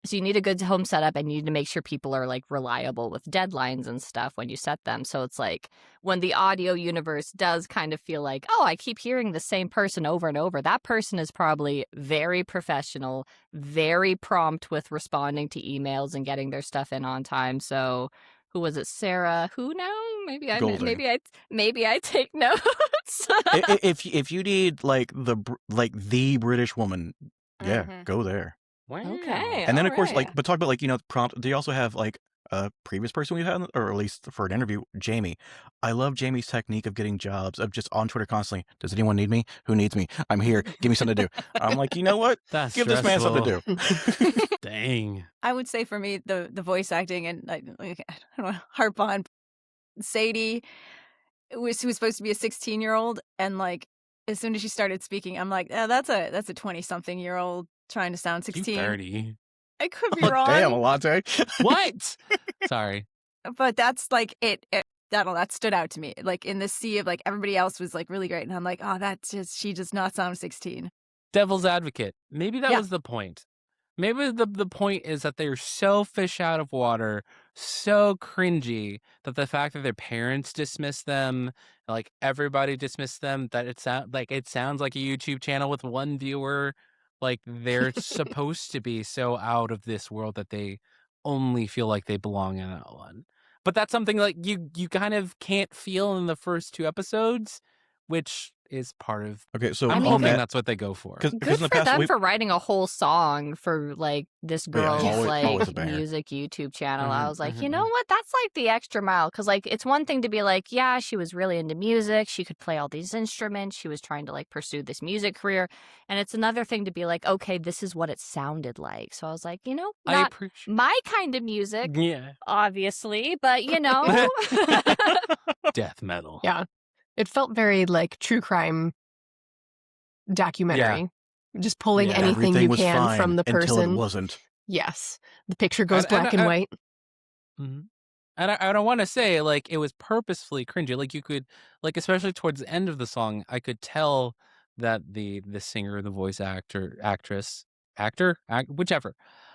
So you need a good home setup and you need to make sure people are like reliable with deadlines and stuff when you set them. So it's like when the audio universe does kind of feel like, oh, I keep hearing the same person over and over. That person is probably very professional, very prompt with responding to emails and getting their stuff in on time. So who was it? Sarah? Who now? Maybe I take notes. if you need like the British woman, yeah, go there. Wow. Okay. And then of course, all like, right. but talk about like prompt. Do you also have like a previous person we had, or at least for an interview, Jamie? I love Jamie's technique of getting jobs, of just on Twitter constantly. Does anyone need me? Who needs me? I'm here. Give me something to do. I'm like, you know what? That's Give this man something to do. Dang. I would say for me, the voice acting, and I don't want to harp on Sadie, who was supposed to be a 16-year-old, and like as soon as she started speaking, I'm like, oh, that's a 20-something-year-old trying to sound 16. 30. I could be Oh, wrong. damn, Allonte. What? Sorry. But that's like that stood out to me. Like in this sea of like everybody else was like really great, and I'm like, oh, she does not sound 16. Devil's advocate. Maybe that Yeah. was the point. Maybe the point is that they're so fish out of water, so cringy that the fact that their parents dismiss them, like everybody dismissed them, that it sounds like a YouTube channel with one viewer. Like they're supposed to be so out of this world that they only feel like they belong in that one. But that's something like you kind of can't feel in the first 2 episodes, which is part of. Okay, so I'm mean, hoping that, that's what they go for. because Good in the for past them for writing a whole song for like this girl's always a like banger. music YouTube channel. I Mhm, was like, mhm, you know what? That's like the extra mile because like it's one thing to be like, yeah, she was really into music. She could play all these instruments. She was trying to like pursue this music career, and it's another thing to be like, okay, this is what it sounded like. So I was like, I not appreciate. my kind of music, Yeah. obviously, but Death metal. Yeah. It felt very like true crime documentary. Just pulling Yeah. anything everything you was can fine from the until it person. wasn't. Yes. The picture goes And- black and- and white. Mhm. And I don't want to say like it was purposefully cringy. Like you could, like especially towards the end of the song, I could tell that the singer, the voice actor, whichever,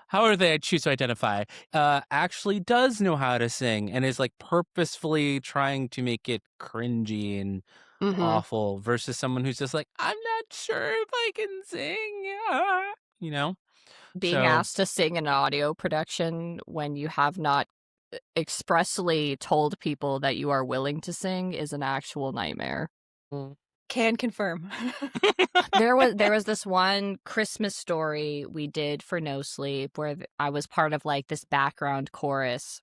however they choose to identify, actually does know how to sing and is like purposefully trying to make it cringy and Mhm. awful versus someone who's just like, I'm not sure if I can sing, you know? being So- asked to sing in an audio production when you have not expressly told people that you are willing to sing is an actual nightmare. Can confirm. There was this one Christmas story we did for No Sleep where I was part of like this background chorus.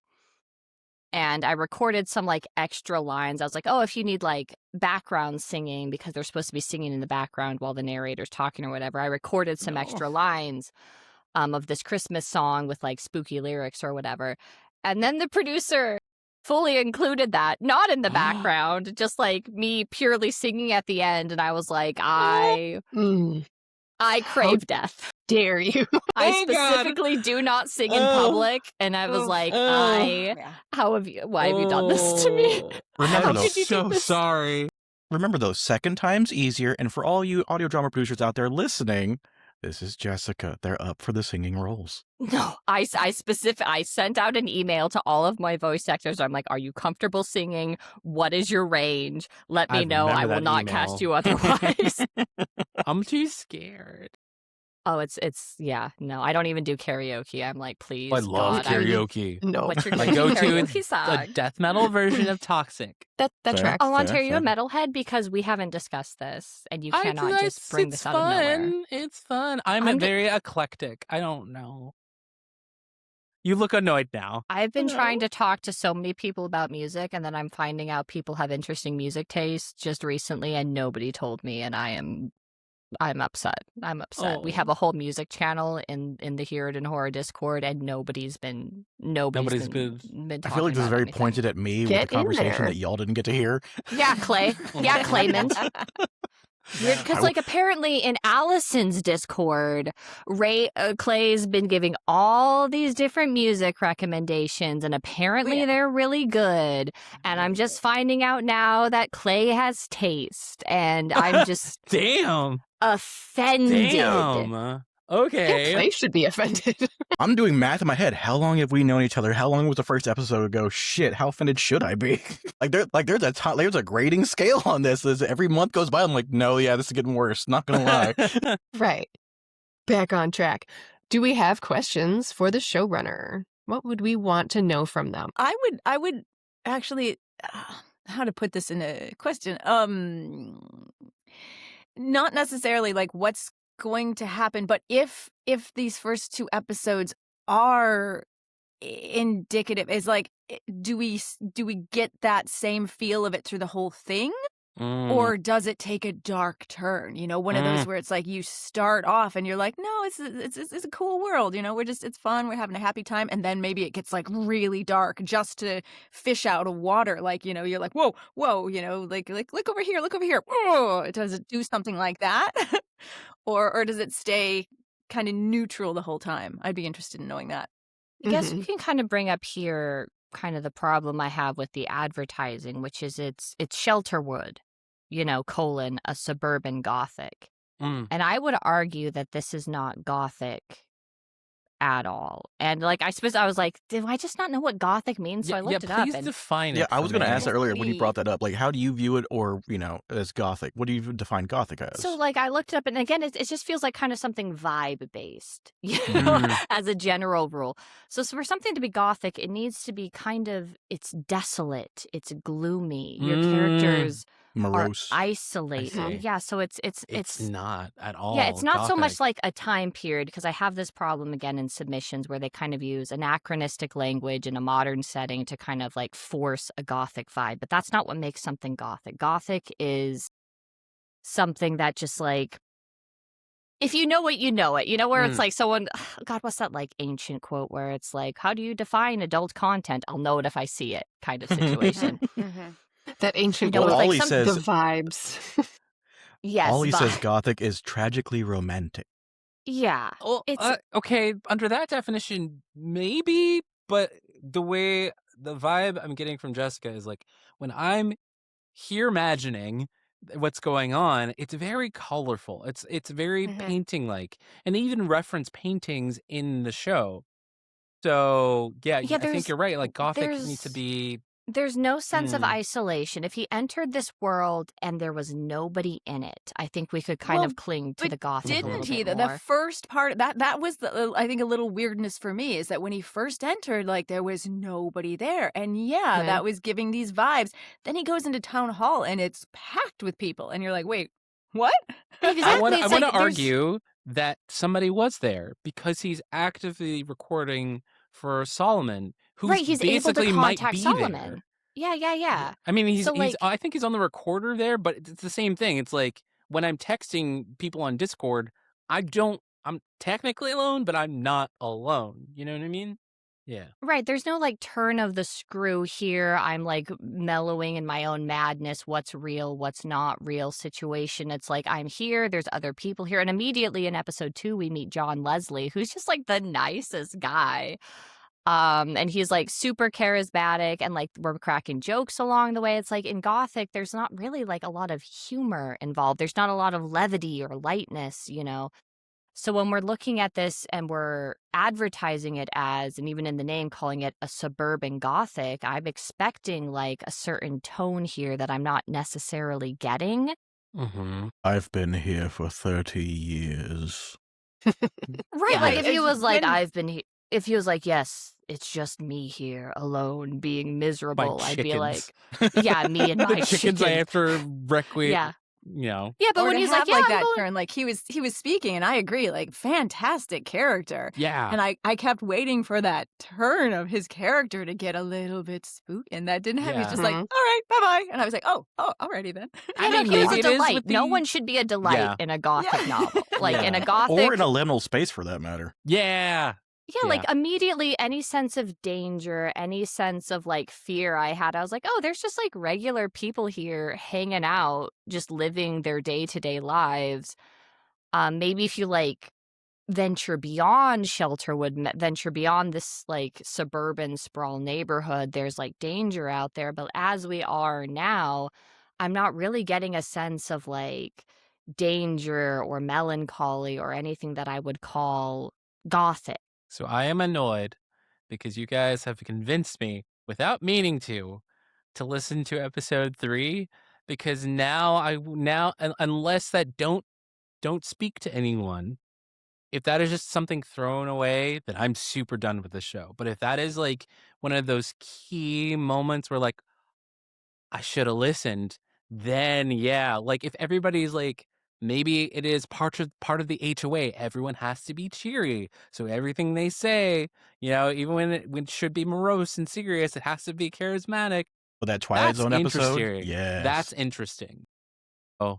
And I recorded some like extra lines. I was like, oh, if you need like background singing because they're supposed to be singing in the background while the narrator's talking or whatever, I recorded some extra lines of this Christmas song with like spooky lyrics or whatever. And then the producer fully included that, not in the background, just like me purely singing at the end. And I was like, I crave death. Dare you? I specifically do not sing in public, and I was like, why have you done this to me? Remember I'm those. so sorry. Remember those, second time's easier. And for all you audio drama producers out there listening, this is Jessica. They're up for the singing roles. No, I sent out an email to all of my voice actors. I'm like, are you comfortable singing? What is your range? Let me know. I will not cast you otherwise. I'm too scared. Oh, yeah. No, I don't even do karaoke. I'm like, please. I love God, karaoke. No. What's your My go-to karaoke is song? a death metal version of Toxic. That Fair. tracks. Allonte, Fair, are you a fair. metalhead? Because we haven't discussed this, and you cannot just bring this out of nowhere. It's fun. I'm very eclectic. I don't know. You look annoyed now. I've been trying to talk to so many people about music, and then I'm finding out people have interesting music tastes just recently, and nobody told me, and I'm upset. We have a whole music channel in the Hear It in Horror Discord, and nobody's been talking I feel like this is very about pointed at me Get with in the conversation there. that y'all didn't get to hear. anything. Yeah, Clay. Yeah, Claymont. Because, like, apparently in Allison's Discord, Clay's been giving all these different music recommendations, and apparently they're really good. And I'm just finding out now that Clay has taste, and I'm just Damn. offended. Damn. Okay. Clay should be offended. I'm doing math in my head. How long have we known each other? How long was the first episode ago? Shit, how offended should I be? there's a grading scale on this. Every month goes by, I'm like, no, yeah, this is getting worse. Not gonna lie. Right. Back on track. Do we have questions for the showrunner? What would we want to know from them? I would actually, how to put this in a question? Not necessarily like what's going to happen, but if these first 2 episodes are indicative, is like, do we get that same feel of it through the whole thing? Or does it take a dark turn? You know, one of those where it's like you start off and you're like, no, it's a cool world. You know, it's fun. We're having a happy time. And then maybe it gets like really dark just to fish out of water. Like, you know, you're like, whoa, you know, like look over here. Whoa. Does it do something like that? or does it stay kind of neutral the whole time? I'd be interested in knowing that. I guess we can kind of bring up here kind of the problem I have with the advertising, which is it's Shelterwood, you know, a Suburban Gothic. And I would argue that this is not Gothic at all. And like, I suppose I was like, did I just not know what Gothic means? So I looked it up. Please define it. Yeah, I was for going to me. ask that earlier when you brought that up. Like, how do you view it, or, you know, as Gothic? What do you define Gothic as? So, like, I looked it up, and again, it just feels like kind of something vibe-based, you know, as a general rule. So for something to be Gothic, it needs to be kind of, it's desolate, it's gloomy. Your characters morose, are isolated. Yeah, so it's not at all. Yeah, it's not so much Gothic. like a time period, because I have this problem again in submissions where they kind of use anachronistic language in a modern setting to kind of like force a Gothic vibe, but that's not what makes something Gothic. Gothic is something that just like, if you know it, you know it. You know, where it's like someone, God, what's that like ancient quote where it's like, how do you define adult content? I'll know it if I see it kind of situation. That ancient You know, quote, like Ollie some- says, the vibes. Yes. Ollie but- says Gothic is tragically romantic. Yeah. Well, It's okay, under that definition, maybe, but the way the vibe I'm getting from Jessica is like, when I'm here imagining what's going on, it's very colorful. It's very painting like, and they even reference paintings in the show. So yeah, I think you're right. Like Gothic needs to be There's no sense of Mm. isolation. If he entered this world and there was nobody in it, I think we could kind Well, of cling to but the Gothic a didn't little he? bit The more. first part that was I think a little weirdness for me is that when he first entered, like there was nobody there, and Yeah. that was giving these vibes. Then he goes into Townhall and it's packed with people, and you're like, wait, what? Exactly. I want It's to like there's- argue that somebody was there because he's actively recording for Solomon, who right, he's able to basically might contact be Solomon. there. Yeah. I mean, So, like- I think he's on the recorder there, but it's the same thing. It's like when I'm texting people on Discord, I'm technically alone, but I'm not alone. You know what I mean? Yeah. Right, there's no like turn of the screw here. I'm like mellowing in my own madness. What's real, what's not real situation. It's like I'm here, there's other people here. And immediately in episode 2, we meet John Leslie, who's just like the nicest guy. And he's like super charismatic and like we're cracking jokes along the way. It's like in Gothic, there's not really like a lot of humor involved. There's not a lot of levity or lightness, you know. So when we're looking at this and we're advertising it as, and even in the name calling it a suburban Gothic, I'm expecting like a certain tone here that I'm not necessarily getting. Mm-hmm. I've been here for 30 years. Right, like if he was like, when- if he was like, yes, it's just me here alone being miserable, I'd be like, yeah, me and my the chickens I chicken. have to requiem. Yeah. You know. Yeah, but Or when to he's have like, yeah, I'm that going... turn, like he was speaking, and I agree, like fantastic character. Yeah. And I kept waiting for that turn of his character to get a little bit spooky, and that didn't happen. He was just like, all Mhm. right, bye-bye. And I was like, oh, alrighty then. I mean, mean, he was a maybe it is delight. with No the- one should be a delight Yeah. in a Gothic Yeah. novel. Like in a Yeah. Gothic... Or in a liminal space, for that matter. Yeah. Yeah, like immediately any sense of danger, any sense of like fear I had, I was like, oh, there's just like regular people here hanging out, just living their day-to-day lives. Maybe if you like venture beyond Shelterwood, venture beyond this like suburban sprawl neighborhood, there's like danger out there. But as we are now, I'm not really getting a sense of like danger or melancholy or anything that I would call Gothic. So I am annoyed because you guys have convinced me, without meaning to listen to episode 3. Because now unless that don't speak to anyone, if that is just something thrown away, then I'm super done with the show. But if that is like one of those key moments where like I should have listened, then yeah, like if everybody's like, maybe it is part of the HOA. Everyone has to be cheery. So everything they say, you know, even when it should be morose and serious, it has to be charismatic. Well, that Twilight That's Zone episode. interesting. Yes. That's interesting. Oh,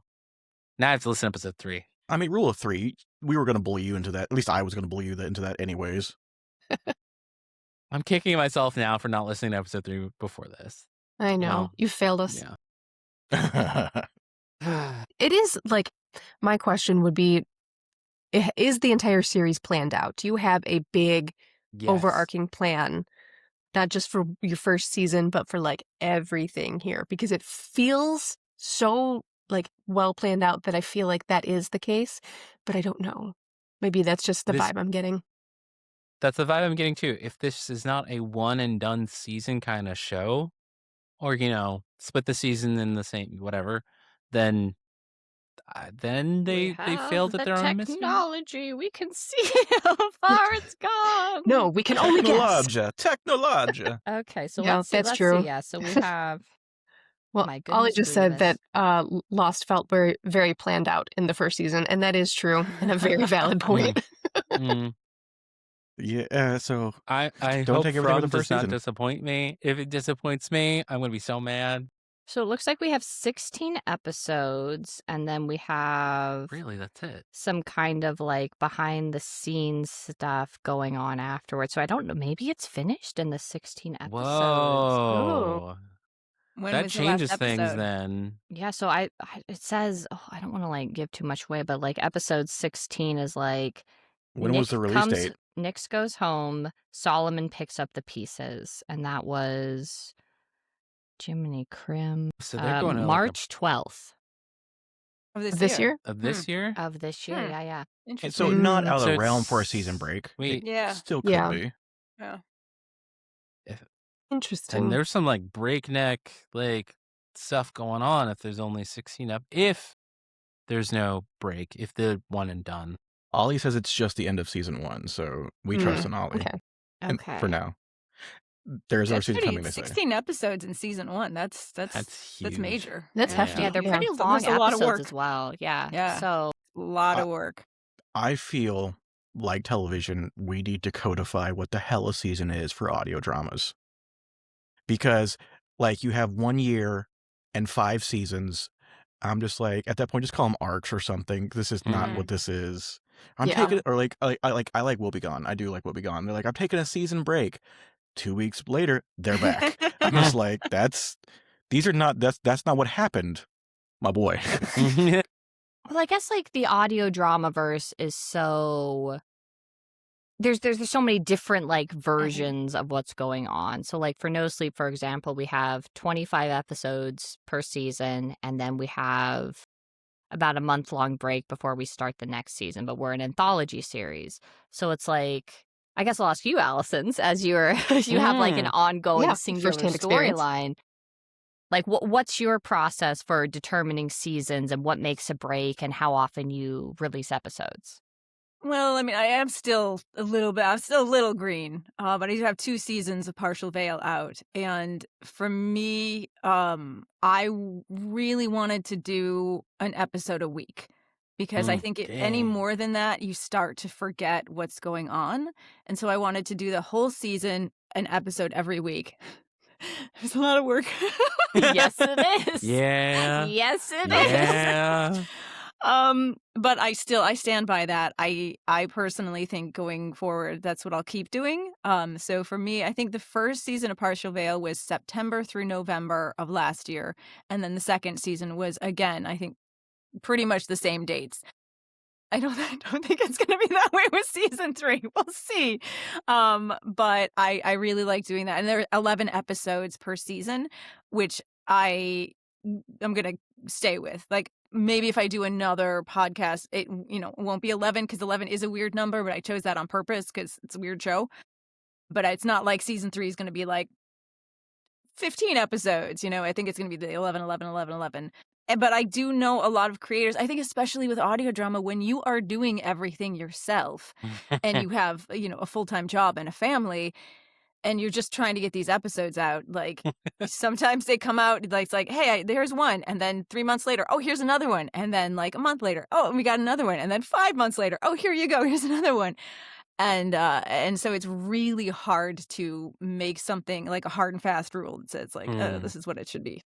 now I have to listen to episode 3. I mean, rule of 3. We were going to bully you into that. At least I was going to bully you into that anyways. I'm kicking myself now for not listening to episode 3 before this. I know. Wow. You failed us. Yeah. It is like, my question would be, is the entire series planned out? Do you have a big Yes. overarching plan, not just for your first season, but for like everything here? Because it feels so like well planned out that I feel like that is the case, but I don't know. Maybe that's just the This- vibe I'm getting. That's the vibe I'm getting too. If this is not a one and done season kind of show, or you know, split the season in the same whatever, then they failed at their own mission. technology. We can see how far it's gone. No, we can only guess. Technologia. Okay, so Yeah, let's see. that's Let's true. see. Yeah, so we have. Well, My Ollie goodness just said that grievous. Lost felt very, very planned out in the first season, and that is true and a very valid point. Mm. Yeah, so I Don't hope take everything with From the first does not season. disappoint me. If it disappoints me, I'm going to be so mad. So it looks like we have 16 episodes, and then we have Really, that's it. some kind of like behind the scenes stuff going on afterwards. So I don't know. Maybe it's finished in the 16 episodes. Whoa. When That was the last changes things episode? then. Yeah, so I it says, oh, I don't want to like give too much away, but like episode 16 is like when was the release date? Nix goes home, Solomon picks up the pieces, and that was Jiminy Crim. So they're going to March 12th Of This year? of this year. of this year. Hmm. Yeah. And Interesting. so not out of So the realm it's- for a season break. Wait, Yeah. Still could Yeah. be. Yeah. Interesting. And there's some like breakneck like stuff going on if there's only 16 up. If there's no break, if the one and done. Ollie says it's just the end of season 1, so we trust in Ollie. Okay. And Okay. for now. There's our That's season pretty, coming, they say. 16 episodes in season 1. That's huge. major. That's Yeah. hefty. Yeah, they're Yeah. pretty So long there's a lot of episodes work. as well. Yeah. Yeah. So A lot of work. I feel like television, we need to codify what the hell a season is for audio dramas. Because, like, you have 1 year and 5 seasons. I'm just like, at that point, just call them arcs or something. This is not what this is. I'm Yeah. taking, or like, I like Will Be Gone. I do like Will Be Gone. They're like, I'm taking a season break. 2 weeks later, they're back. I'm just like, that's not what happened, my boy. well, I guess like the audio drama verse is so there's so many different like versions of what's going on. So like for No Sleep, for example, we have 25 episodes per season, and then we have about a month-long break before we start the next season, but we're an anthology series. So it's like, I guess I'll ask you, Allison, as you have like an ongoing singular firsthand experience. storyline. Like, what's your process for determining seasons and what makes a break and how often you release episodes? Well, I mean, I'm still a little green, but I do have 2 seasons of Partial Veil out. And for me, I really wanted to do an episode a week because I think any dang. more than that, you start to forget what's going on. And so I wanted to do the whole season, an episode every week. It's a lot of work. Yes, it is. Yeah. Yes, it is. Yeah. But I stand by that. I personally think going forward, that's what I'll keep doing. So for me, I think the first season of Partial Veil was September through November of last year. And then the second season was, again, I think pretty much the same dates. I don't think it's going to be that way with season 3. We'll see. But I really like doing that. And there are 11 episodes per season, which I'm going to stay with. Like, maybe if I do another podcast, it won't be 11 because 11 is a weird number, but I chose that on purpose because it's a weird show. But it's not like season 3 is going to be like 15 episodes. I think it's going to be the 11, 11, 11, 11. But I do know a lot of creators, I think especially with audio drama, when you are doing everything yourself and you have, a full-time job and a family, and you're just trying to get these episodes out, like sometimes they come out, like, it's like, hey, there's one. And then 3 months later, oh, here's another one. And then like a month later, oh, we got another one. And then 5 months later, oh, here you go, here's another one. And so it's really hard to make something like a hard and fast rule that says like, oh, this is what it should be.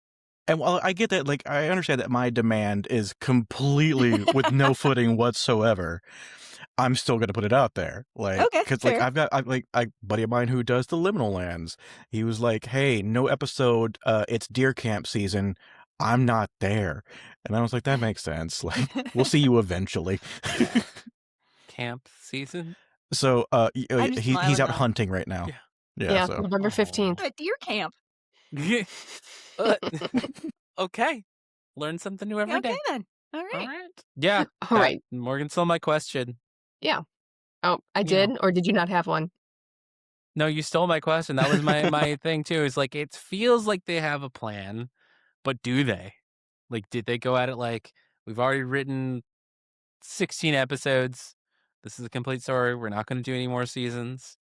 And while I get that, like, I understand that my demand is completely with no footing whatsoever, I'm still going to put it out there. Like, Okay, because like fair. I've got a buddy of mine who does the Liminal Lands. He was like, hey, no episode, it's deer camp season. I'm not there. And I was like, that makes sense. Like, we'll see you eventually. Camp season? So I'm just he's smiling out though. hunting right now. Yeah, So November 15th. At deer camp. Okay. Learn something new every day. Okay then. All right. All right. Yeah. All right. Morgan stole my question. Oh, I You did? know. Or did you not have one? No, you stole my question. That was my thing too. It's like it feels like they have a plan, but do they? Like, did they go at it like we've already written 16 episodes? This is a complete story. We're not going to do any more seasons.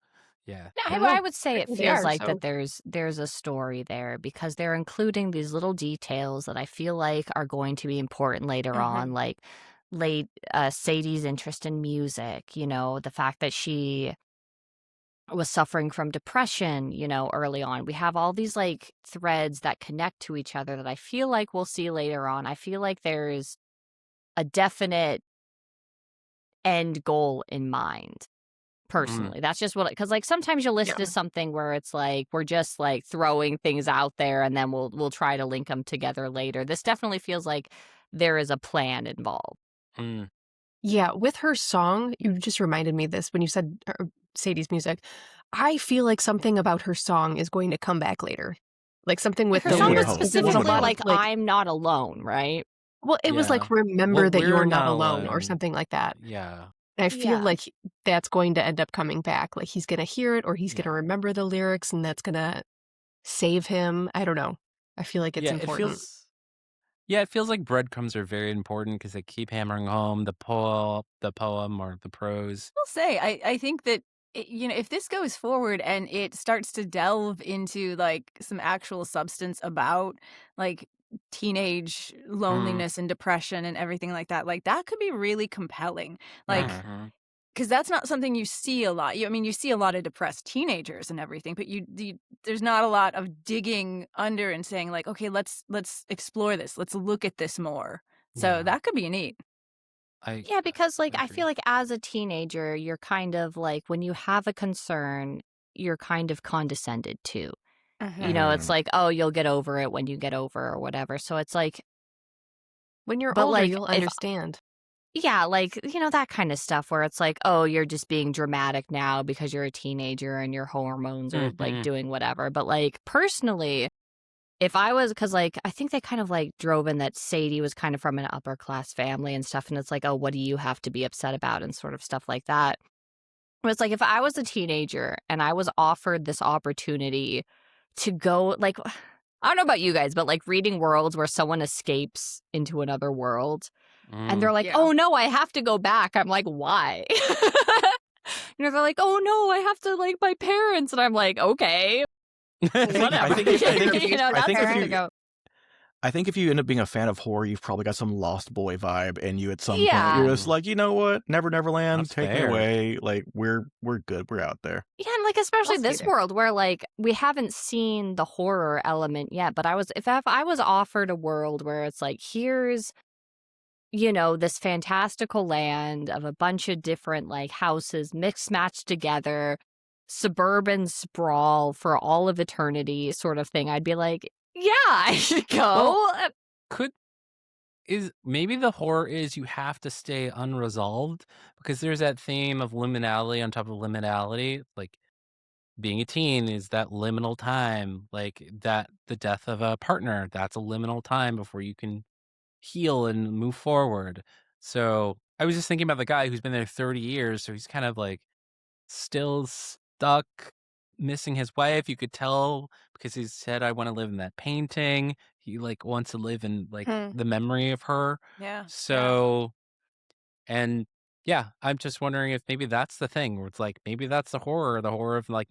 Yeah. No, don't I know. would say it They feels are, like so- that there's a story there because they're including these little details that I feel like are going to be important later on, like Sadie's interest in music, the fact that she was suffering from depression, early on. We have all these like threads that connect to each other that I feel like we'll see later on. I feel like there's a definite end goal in mind. Personally, that's just what, because like sometimes you'll listen to something where it's like we're just like throwing things out there and then we'll try to link them together later. This definitely feels like there is a plan involved. Mm. Yeah, with her song, you just reminded me of this when you said Sadie's music. I feel like something about her song is going to come back later. Like something with Her the song was lyrics. lyrics. There was a specifically lot of, like "I'm not alone," right? Well, it was Yeah. like, remember Well, that we're you're not not alone or alone. something like that. Yeah. And I feel Yeah. like that's going to end up coming back. Like he's going to hear it or he's Yeah. going to remember the lyrics and that's going to save him. I don't know. I feel like it's Yeah, important. it feels like breadcrumbs are very important because they keep hammering home the poem or the prose. I'll say, I think that, if this goes forward and it starts to delve into like some actual substance about like teenage loneliness and depression and everything like that could be really compelling. Like, Mhm. because that's not something you see a lot. You see a lot of depressed teenagers and everything, but there's not a lot of digging under and saying like, okay, let's explore this. Let's look at this more. So Yeah. that could be neat. Yeah, because like I agree. feel like as a teenager, you're kind of like when you have a concern, you're kind of condescended to. You know, it's like, oh, you'll get over it when you get over or whatever. So it's like, When you're but older, like you'll if understand. yeah, like that kind of stuff where it's like, oh, you're just being dramatic now because you're a teenager and your hormones are like Mhm. doing whatever. But like personally, if I was, because like I think they kind of like drove in that Sadie was kind of from an upper class family and stuff, and it's like, oh, what do you have to be upset about and sort of stuff like that. But it's like if I was a teenager and I was offered this opportunity to go, like, I don't know about you guys, but like reading worlds where someone escapes into another world and they're like, Yeah. oh no, I have to go back. I'm like, why? They're like, oh no, I have to like my parents, and I'm like, okay. Whatever. I think You know, I that's think where if I you go. I think if you end up being a fan of horror, you've probably got some Lost Boy vibe, and you at some point Yeah. you're just like, you know what, Neverland, That's take me fair. away. Like we're good, we're out there. Yeah, and like especially I'll this see there. world where like we haven't seen the horror element yet, but if I was offered a world where it's like here's this fantastical land of a bunch of different like houses mixed matched together, suburban sprawl for all of eternity sort of thing, I'd be like, yeah, I should go. Well, maybe the horror is you have to stay unresolved because there's that theme of liminality on top of liminality. Like being a teen is that liminal time, like that the death of a partner, that's a liminal time before you can heal and move forward. So I was just thinking about the guy who's been there 30 years. So he's kind of like still stuck, missing his wife. You could tell because he said, I want to live in that painting. He like wants to live in like the memory of her. Yeah. So, and yeah, I'm just wondering if maybe that's the thing where it's like, maybe that's the horror of like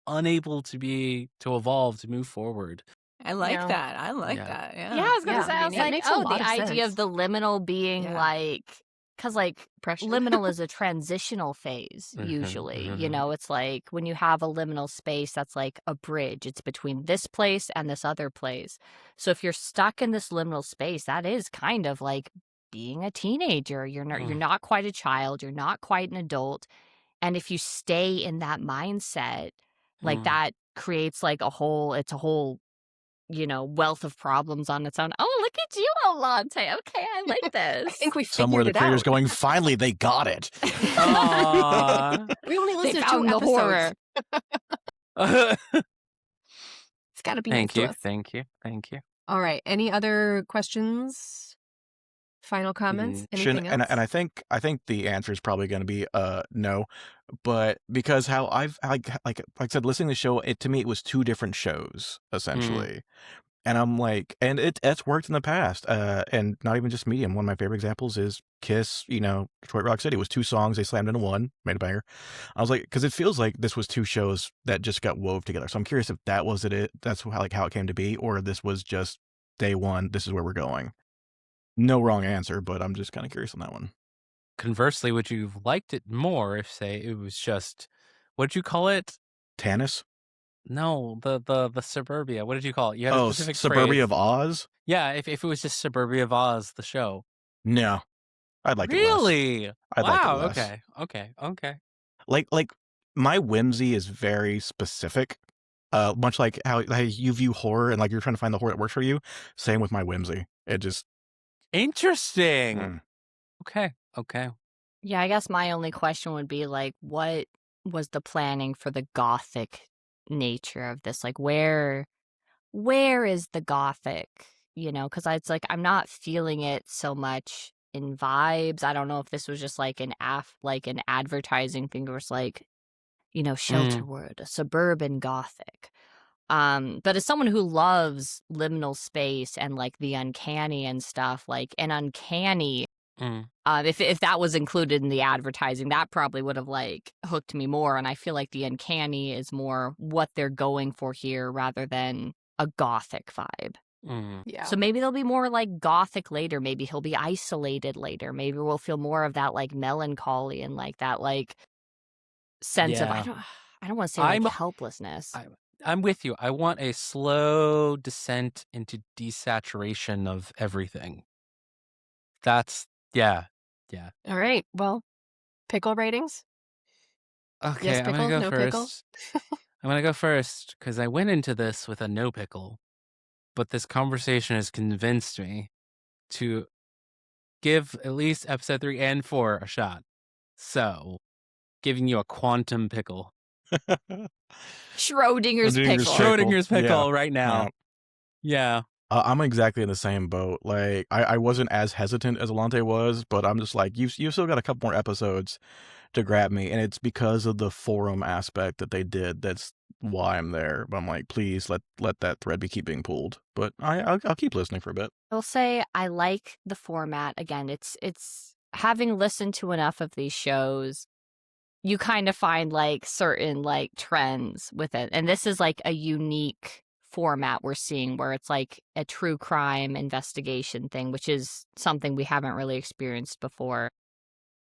unable to evolve, to move forward. I like No. that. I like Yeah. that. Yeah, I was gonna Yeah, say, I I was mean, it like, makes a oh, lot the of idea sense. of the liminal being Yeah. like, because like Pressure. liminal is a transitional phase usually. You know, it's like when you have a liminal space, that's like a bridge. It's between this place and this other place. So if you're stuck in this liminal space, that is kind of like being a teenager. You're not quite a child. You're not quite an adult. And if you stay in that mindset, like that creates like a whole wealth of problems on its own. Oh, look at you, Allonte. Okay, I like this. I think we Somewhere figured the it creator's out. going, finally they got it. Aww. We only They listened to 2 found the episodes. horror. It's got to be nice to us. Thank you. All right. Any other questions? Final comments? Anything else? And I think the answer is probably going to be no, but because how I've like I said, listening to the show, to me it was two different shows essentially, and I'm like, and it's worked in the past, and not even just Medium. One of my favorite examples is Kiss. Detroit Rock City was 2 songs they slammed into one, made a banger. I was like, because it feels like this was 2 shows that just got wove together. So I'm curious if that was it. That's how it came to be, or this was just day one. This is where we're going. No wrong answer, but I'm just kind of curious on that one. Conversely, would you have liked it more if, say, it was just, what did you call it? Tanis? No, the Suburbia. What did you call it? You had a specific Suburbia phrase. of Oz? Yeah, if it was just Suburbia of Oz, the show. No, I'd like it less. Really? I'd like it Wow. less. Okay. Like my whimsy is very specific. Much like how you view horror and like you're trying to find the horror that works for you. Same with my whimsy. It just Interesting. Okay. Yeah, I guess my only question would be like, what was the planning for the gothic nature of this? Like, where is the gothic? Because it's like I'm not feeling it so much in vibes. I don't know if this was just like an advertising thing, where it's like, Shelterwood, a suburban Gothic. But as someone who loves liminal space and like the uncanny and stuff, like an uncanny, if that was included in the advertising, that probably would have like hooked me more. And I feel like the uncanny is more what they're going for here rather than a gothic vibe. Yeah. So maybe there'll be more like gothic later. Maybe he'll be isolated later. Maybe we'll feel more of that like melancholy and like that like sense of I don't want to say like helplessness. I'm with you. I want a slow descent into desaturation of everything. That's yeah. All right. Well, pickle ratings. Okay, Yes, I'm pickle, gonna go no pickle? first. I'm gonna go first because I went into this with a no pickle, but this conversation has convinced me to give at least episode 3 and 4 a shot. So, giving you a quantum pickle. Schrodinger's pickle. Schrodinger's pickle Yeah. right now. Yeah. I'm exactly in the same boat. Like I wasn't as hesitant as Allonte was, but I'm just like you've still got a couple more episodes to grab me, and it's because of the forum aspect that they did. That's why I'm there. But I'm like, please let that thread keep being pulled. But I'll keep listening for a bit. I'll say I like the format. Again, it's having listened to enough of these shows, you kind of find like certain like trends with it. And this is like a unique format we're seeing where it's like a true crime investigation thing, which is something we haven't really experienced before.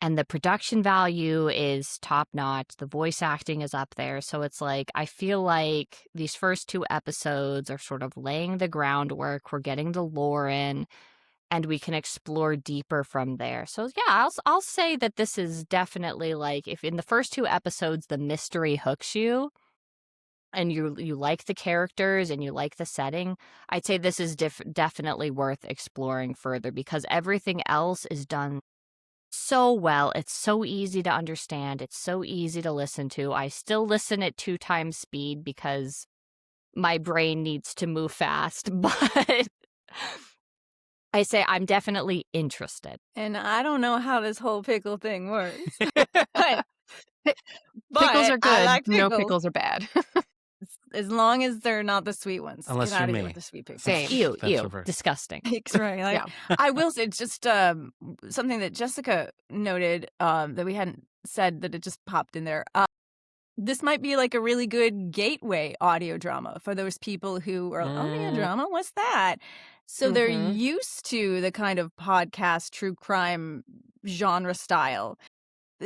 And the production value is top notch. The voice acting is up there. So it's like, I feel like these first 2 episodes are sort of laying the groundwork. We're getting the lore in, and we can explore deeper from there. So yeah, I'll say that this is definitely like, if in the first 2 episodes, the mystery hooks you and you like the characters and you like the setting, I'd say this is definitely worth exploring further because everything else is done so well. It's so easy to understand. It's so easy to listen to. I still listen at 2 times speed because my brain needs to move fast, but I say I'm definitely interested. And I don't know how this whole pickle thing works. Pickles are good. I like No pickles. pickles are bad. As long as they're not the sweet ones. Unless Get out you're of here me. with the sweet pickles. Same. Ew, That's ew, reversed. disgusting. Right. Like, Yeah. I will say, just something that Jessica noted that we hadn't said that it just popped in there. This might be like a really good gateway audio drama for those people who are audio drama. What's that? So they're used to the kind of podcast true crime genre style.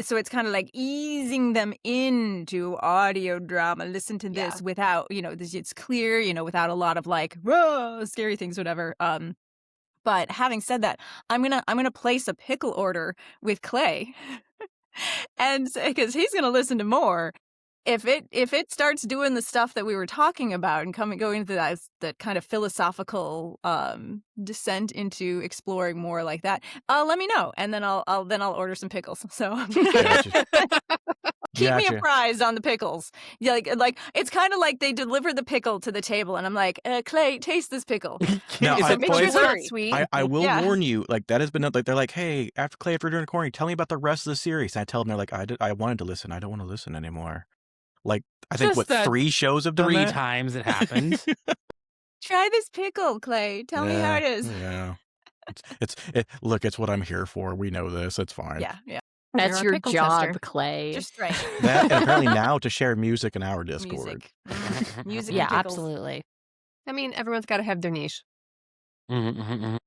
So it's kind of like easing them into audio drama. Listen to this without, it's clear, without a lot of like, whoa, scary things, whatever. But having said that, I'm gonna place a pickle order with Clay, and because he's gonna listen to more. If it starts doing the stuff that we were talking about and going into that kind of philosophical descent into exploring more like that, let me know, and then I'll order some pickles. So keep me apprised on the pickles. Yeah, like it's kind of like they deliver the pickle to the table, and I'm like, Clay, taste this pickle. Now, Make sure it's not sweet. I will warn you, like that has been like they're like, hey, after we're doing recording, tell me about the rest of the series. And I tell them, they're like, I wanted to listen, I don't want to listen anymore. Like I think Just that 3 shows have done 3 that? times it happened. Try this pickle, Clay. Tell me how it is. Yeah, look, it's what I'm here for. We know this. It's fine. Yeah. That's You're a your pickle job, tester. Clay. Just right. That and apparently now to share music in our Discord. Music. Music. Yeah, and pickles. absolutely. I mean, everyone's got to have their niche. Mhm.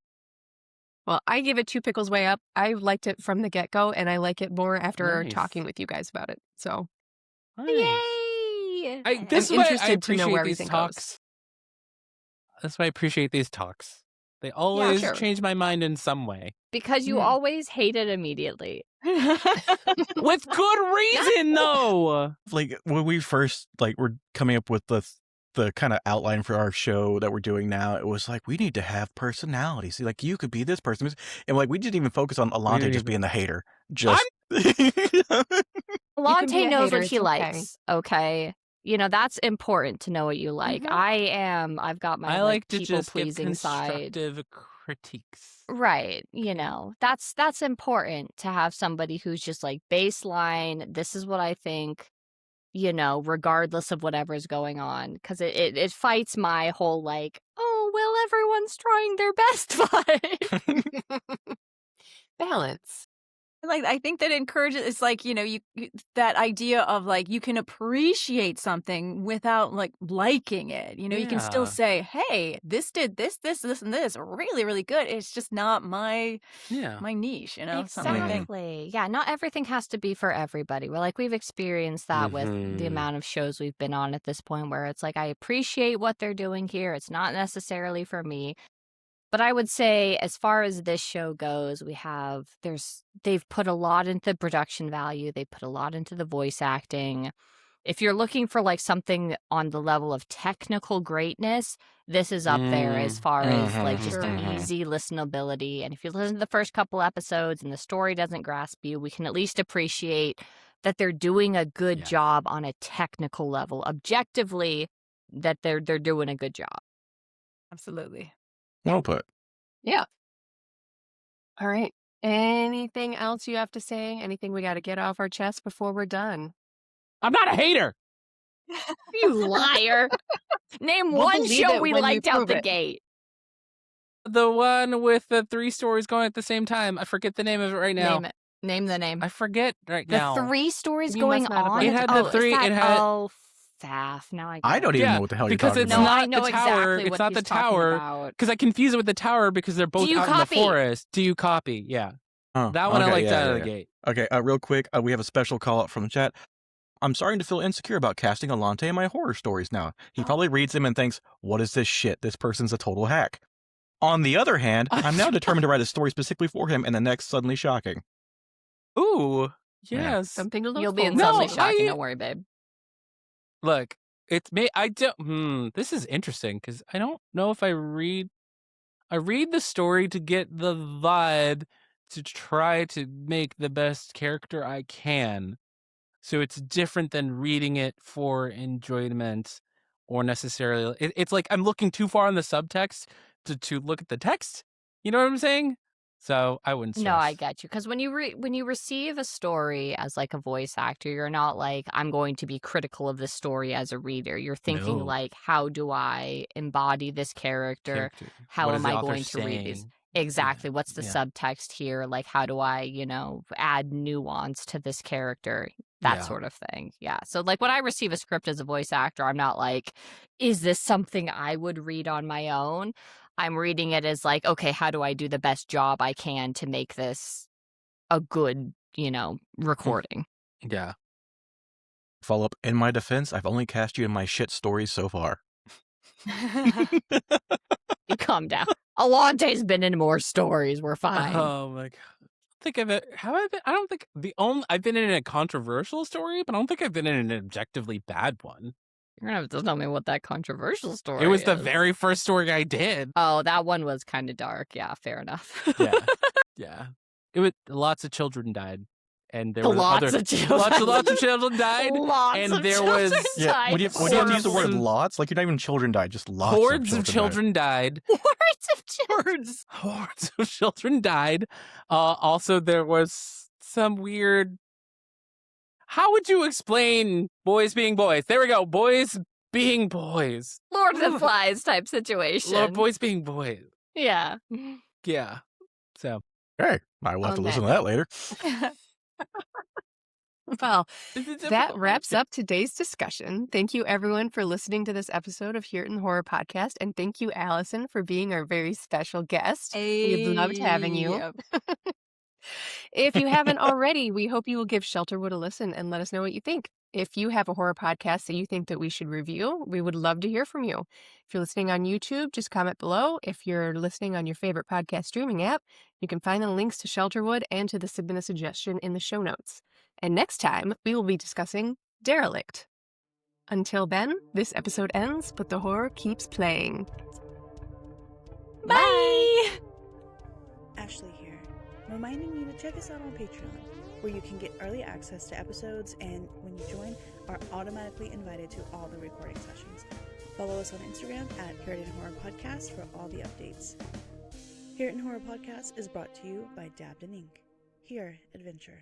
Well, I give it 2 pickles way up. I liked it from the get-go, and I like it more after Nice. talking with you guys about it. So, Nice. Yay! This I'm is why I interested to know appreciate where these everything talks. goes. That's why I appreciate these talks. They always sure. change my mind in some way. Because you always hate it immediately. With good reason, though. Like when we first were coming up with the kind of outline for our show that we're doing now, it was like we need to have personality. See, like you could be this person, and like we didn't even focus on Allonte just being the hater. Just Allonte knows hater, what he it's okay. likes, okay? That's important to know what you like. I've got my I like to people just give pleasing side. constructive critiques. Right, that's important to have somebody who's just like baseline, this is what I think. regardless of whatever's going on. Because it fights my whole, like, oh, well, everyone's trying their best vibe. Balance. Like, I think that encourages, it's like, you that idea of like, you can appreciate something without like liking it. You can still Yeah. say, hey, this did this, and this really, really good. It's just not my Yeah. niche, something like that. Exactly. Yeah, not everything has to be for everybody. We've experienced that with the amount of shows we've been on at this point, where it's like, I appreciate what they're doing here. It's not necessarily for me. But I would say, as far as this show goes, they've put a lot into production value. They put a lot into the voice acting. If you're looking for like something on the level of technical greatness, this is up there as far as like just easy listenability. And if you listen to the first couple episodes and the story doesn't grasp you, we can at least appreciate that they're doing a good job on a technical level. Objectively, that they're doing a good job. Absolutely. Well put. Yeah. All right. Anything else you have to say? Anything we got to get off our chest before we're done? I'm not a hater. You liar. Name We'll one believe show it we when you liked out prove the it. gate. The one with the 3 stories going at the same time. I forget the name of it right now. Name it. Name the name. I forget right The now. 3 stories You going must not have on. liked It had oh, the is 3. that- It had. Oh, faff. Now I. I don't even Yeah, know what the hell you're because talking it's No, about. not I know the tower. exactly It's what not the he's talking tower. about. Because I confuse it with the tower because they're both Do you out copy? in the forest. Do you copy? Yeah. Oh, That one I okay, liked yeah, out of yeah, the yeah. gate. Okay, real quick, we have a special call out from the chat. I'm starting to feel insecure about casting Allonte in my horror stories now. He probably reads them and thinks, what is this shit? This person's a total hack. On the other hand, I'm now determined to write a story specifically for him in the next Suddenly Shocking. Ooh, Yeah. yes. Something to look You'll be in forward Suddenly to. Shocking. Don't worry, babe. Look, it's me. I don't. This is interesting because I don't know if I read the story to get the vibe to try to make the best character I can. So it's different than reading it for enjoyment or necessarily. It's like I'm looking too far on the subtext to look at the text. You know what I'm saying? So I wouldn't stress. No, I get you. Because when you receive a story as like a voice actor, you're not like, I'm going to be critical of this story as a reader. You're thinking No. like, how do I embody this character? How What is am the I author going to read these? saying? Exactly. What's the Yeah. subtext here? Like, how do I, add nuance to this character? That Yeah. sort of thing. Yeah. So like when I receive a script as a voice actor, I'm not like, is this something I would read on my own? I'm reading it as like, okay, how do I do the best job I can to make this a good, recording? Yeah. Follow up, in my defense, I've only cast you in my shit stories so far. You calm down. Allonte's been in more stories. We're fine. Oh my god. Think of it. Have I been? I don't think I've been in a controversial story, but I don't think I've been in an objectively bad one. You're gonna have to tell me what that controversial story It was the is. very first story I did. Oh, that one was kind of dark. Yeah, fair enough. Yeah, yeah. It was lots of children died, and there were Lots other of children. lots of children died. Lots and of there children was- Yeah, died. when you have to use the word Hordes- lots, like you're not even children died, just lots hordes of children died. died. Hordes of children. Hordes of children died. Also, there was some weird. How would you explain boys being boys? There we go. Boys being boys. Lord of the Flies type situation. Lord, boys being boys. Yeah. Yeah. So. Hey, I will have On to listen that to that later. Well, It's a that difficult wraps one. up today's discussion. Thank you, everyone, for listening to this episode of Hear It in Horror Podcast. And thank you, Allison, for being our very special guest. We loved having you. Yep. If you haven't already, we hope you will give Shelterwood a listen and let us know what you think. If you have a horror podcast that you think that we should review, we would love to hear from you. If you're listening on YouTube, just comment below. If you're listening on your favorite podcast streaming app, you can find the links to Shelterwood and to the Submit a Suggestion in the show notes. And next time, we will be discussing Derelict. Until then, this episode ends, but the horror keeps playing. Bye. Ashley here, reminding you to check us out on Patreon, where you can get early access to episodes and, when you join, are automatically invited to all the recording sessions. Follow us on Instagram at Hear It in Horror Podcast for all the updates. Hear It in Horror Podcast is brought to you by Dabbed in Ink. Here, adventure.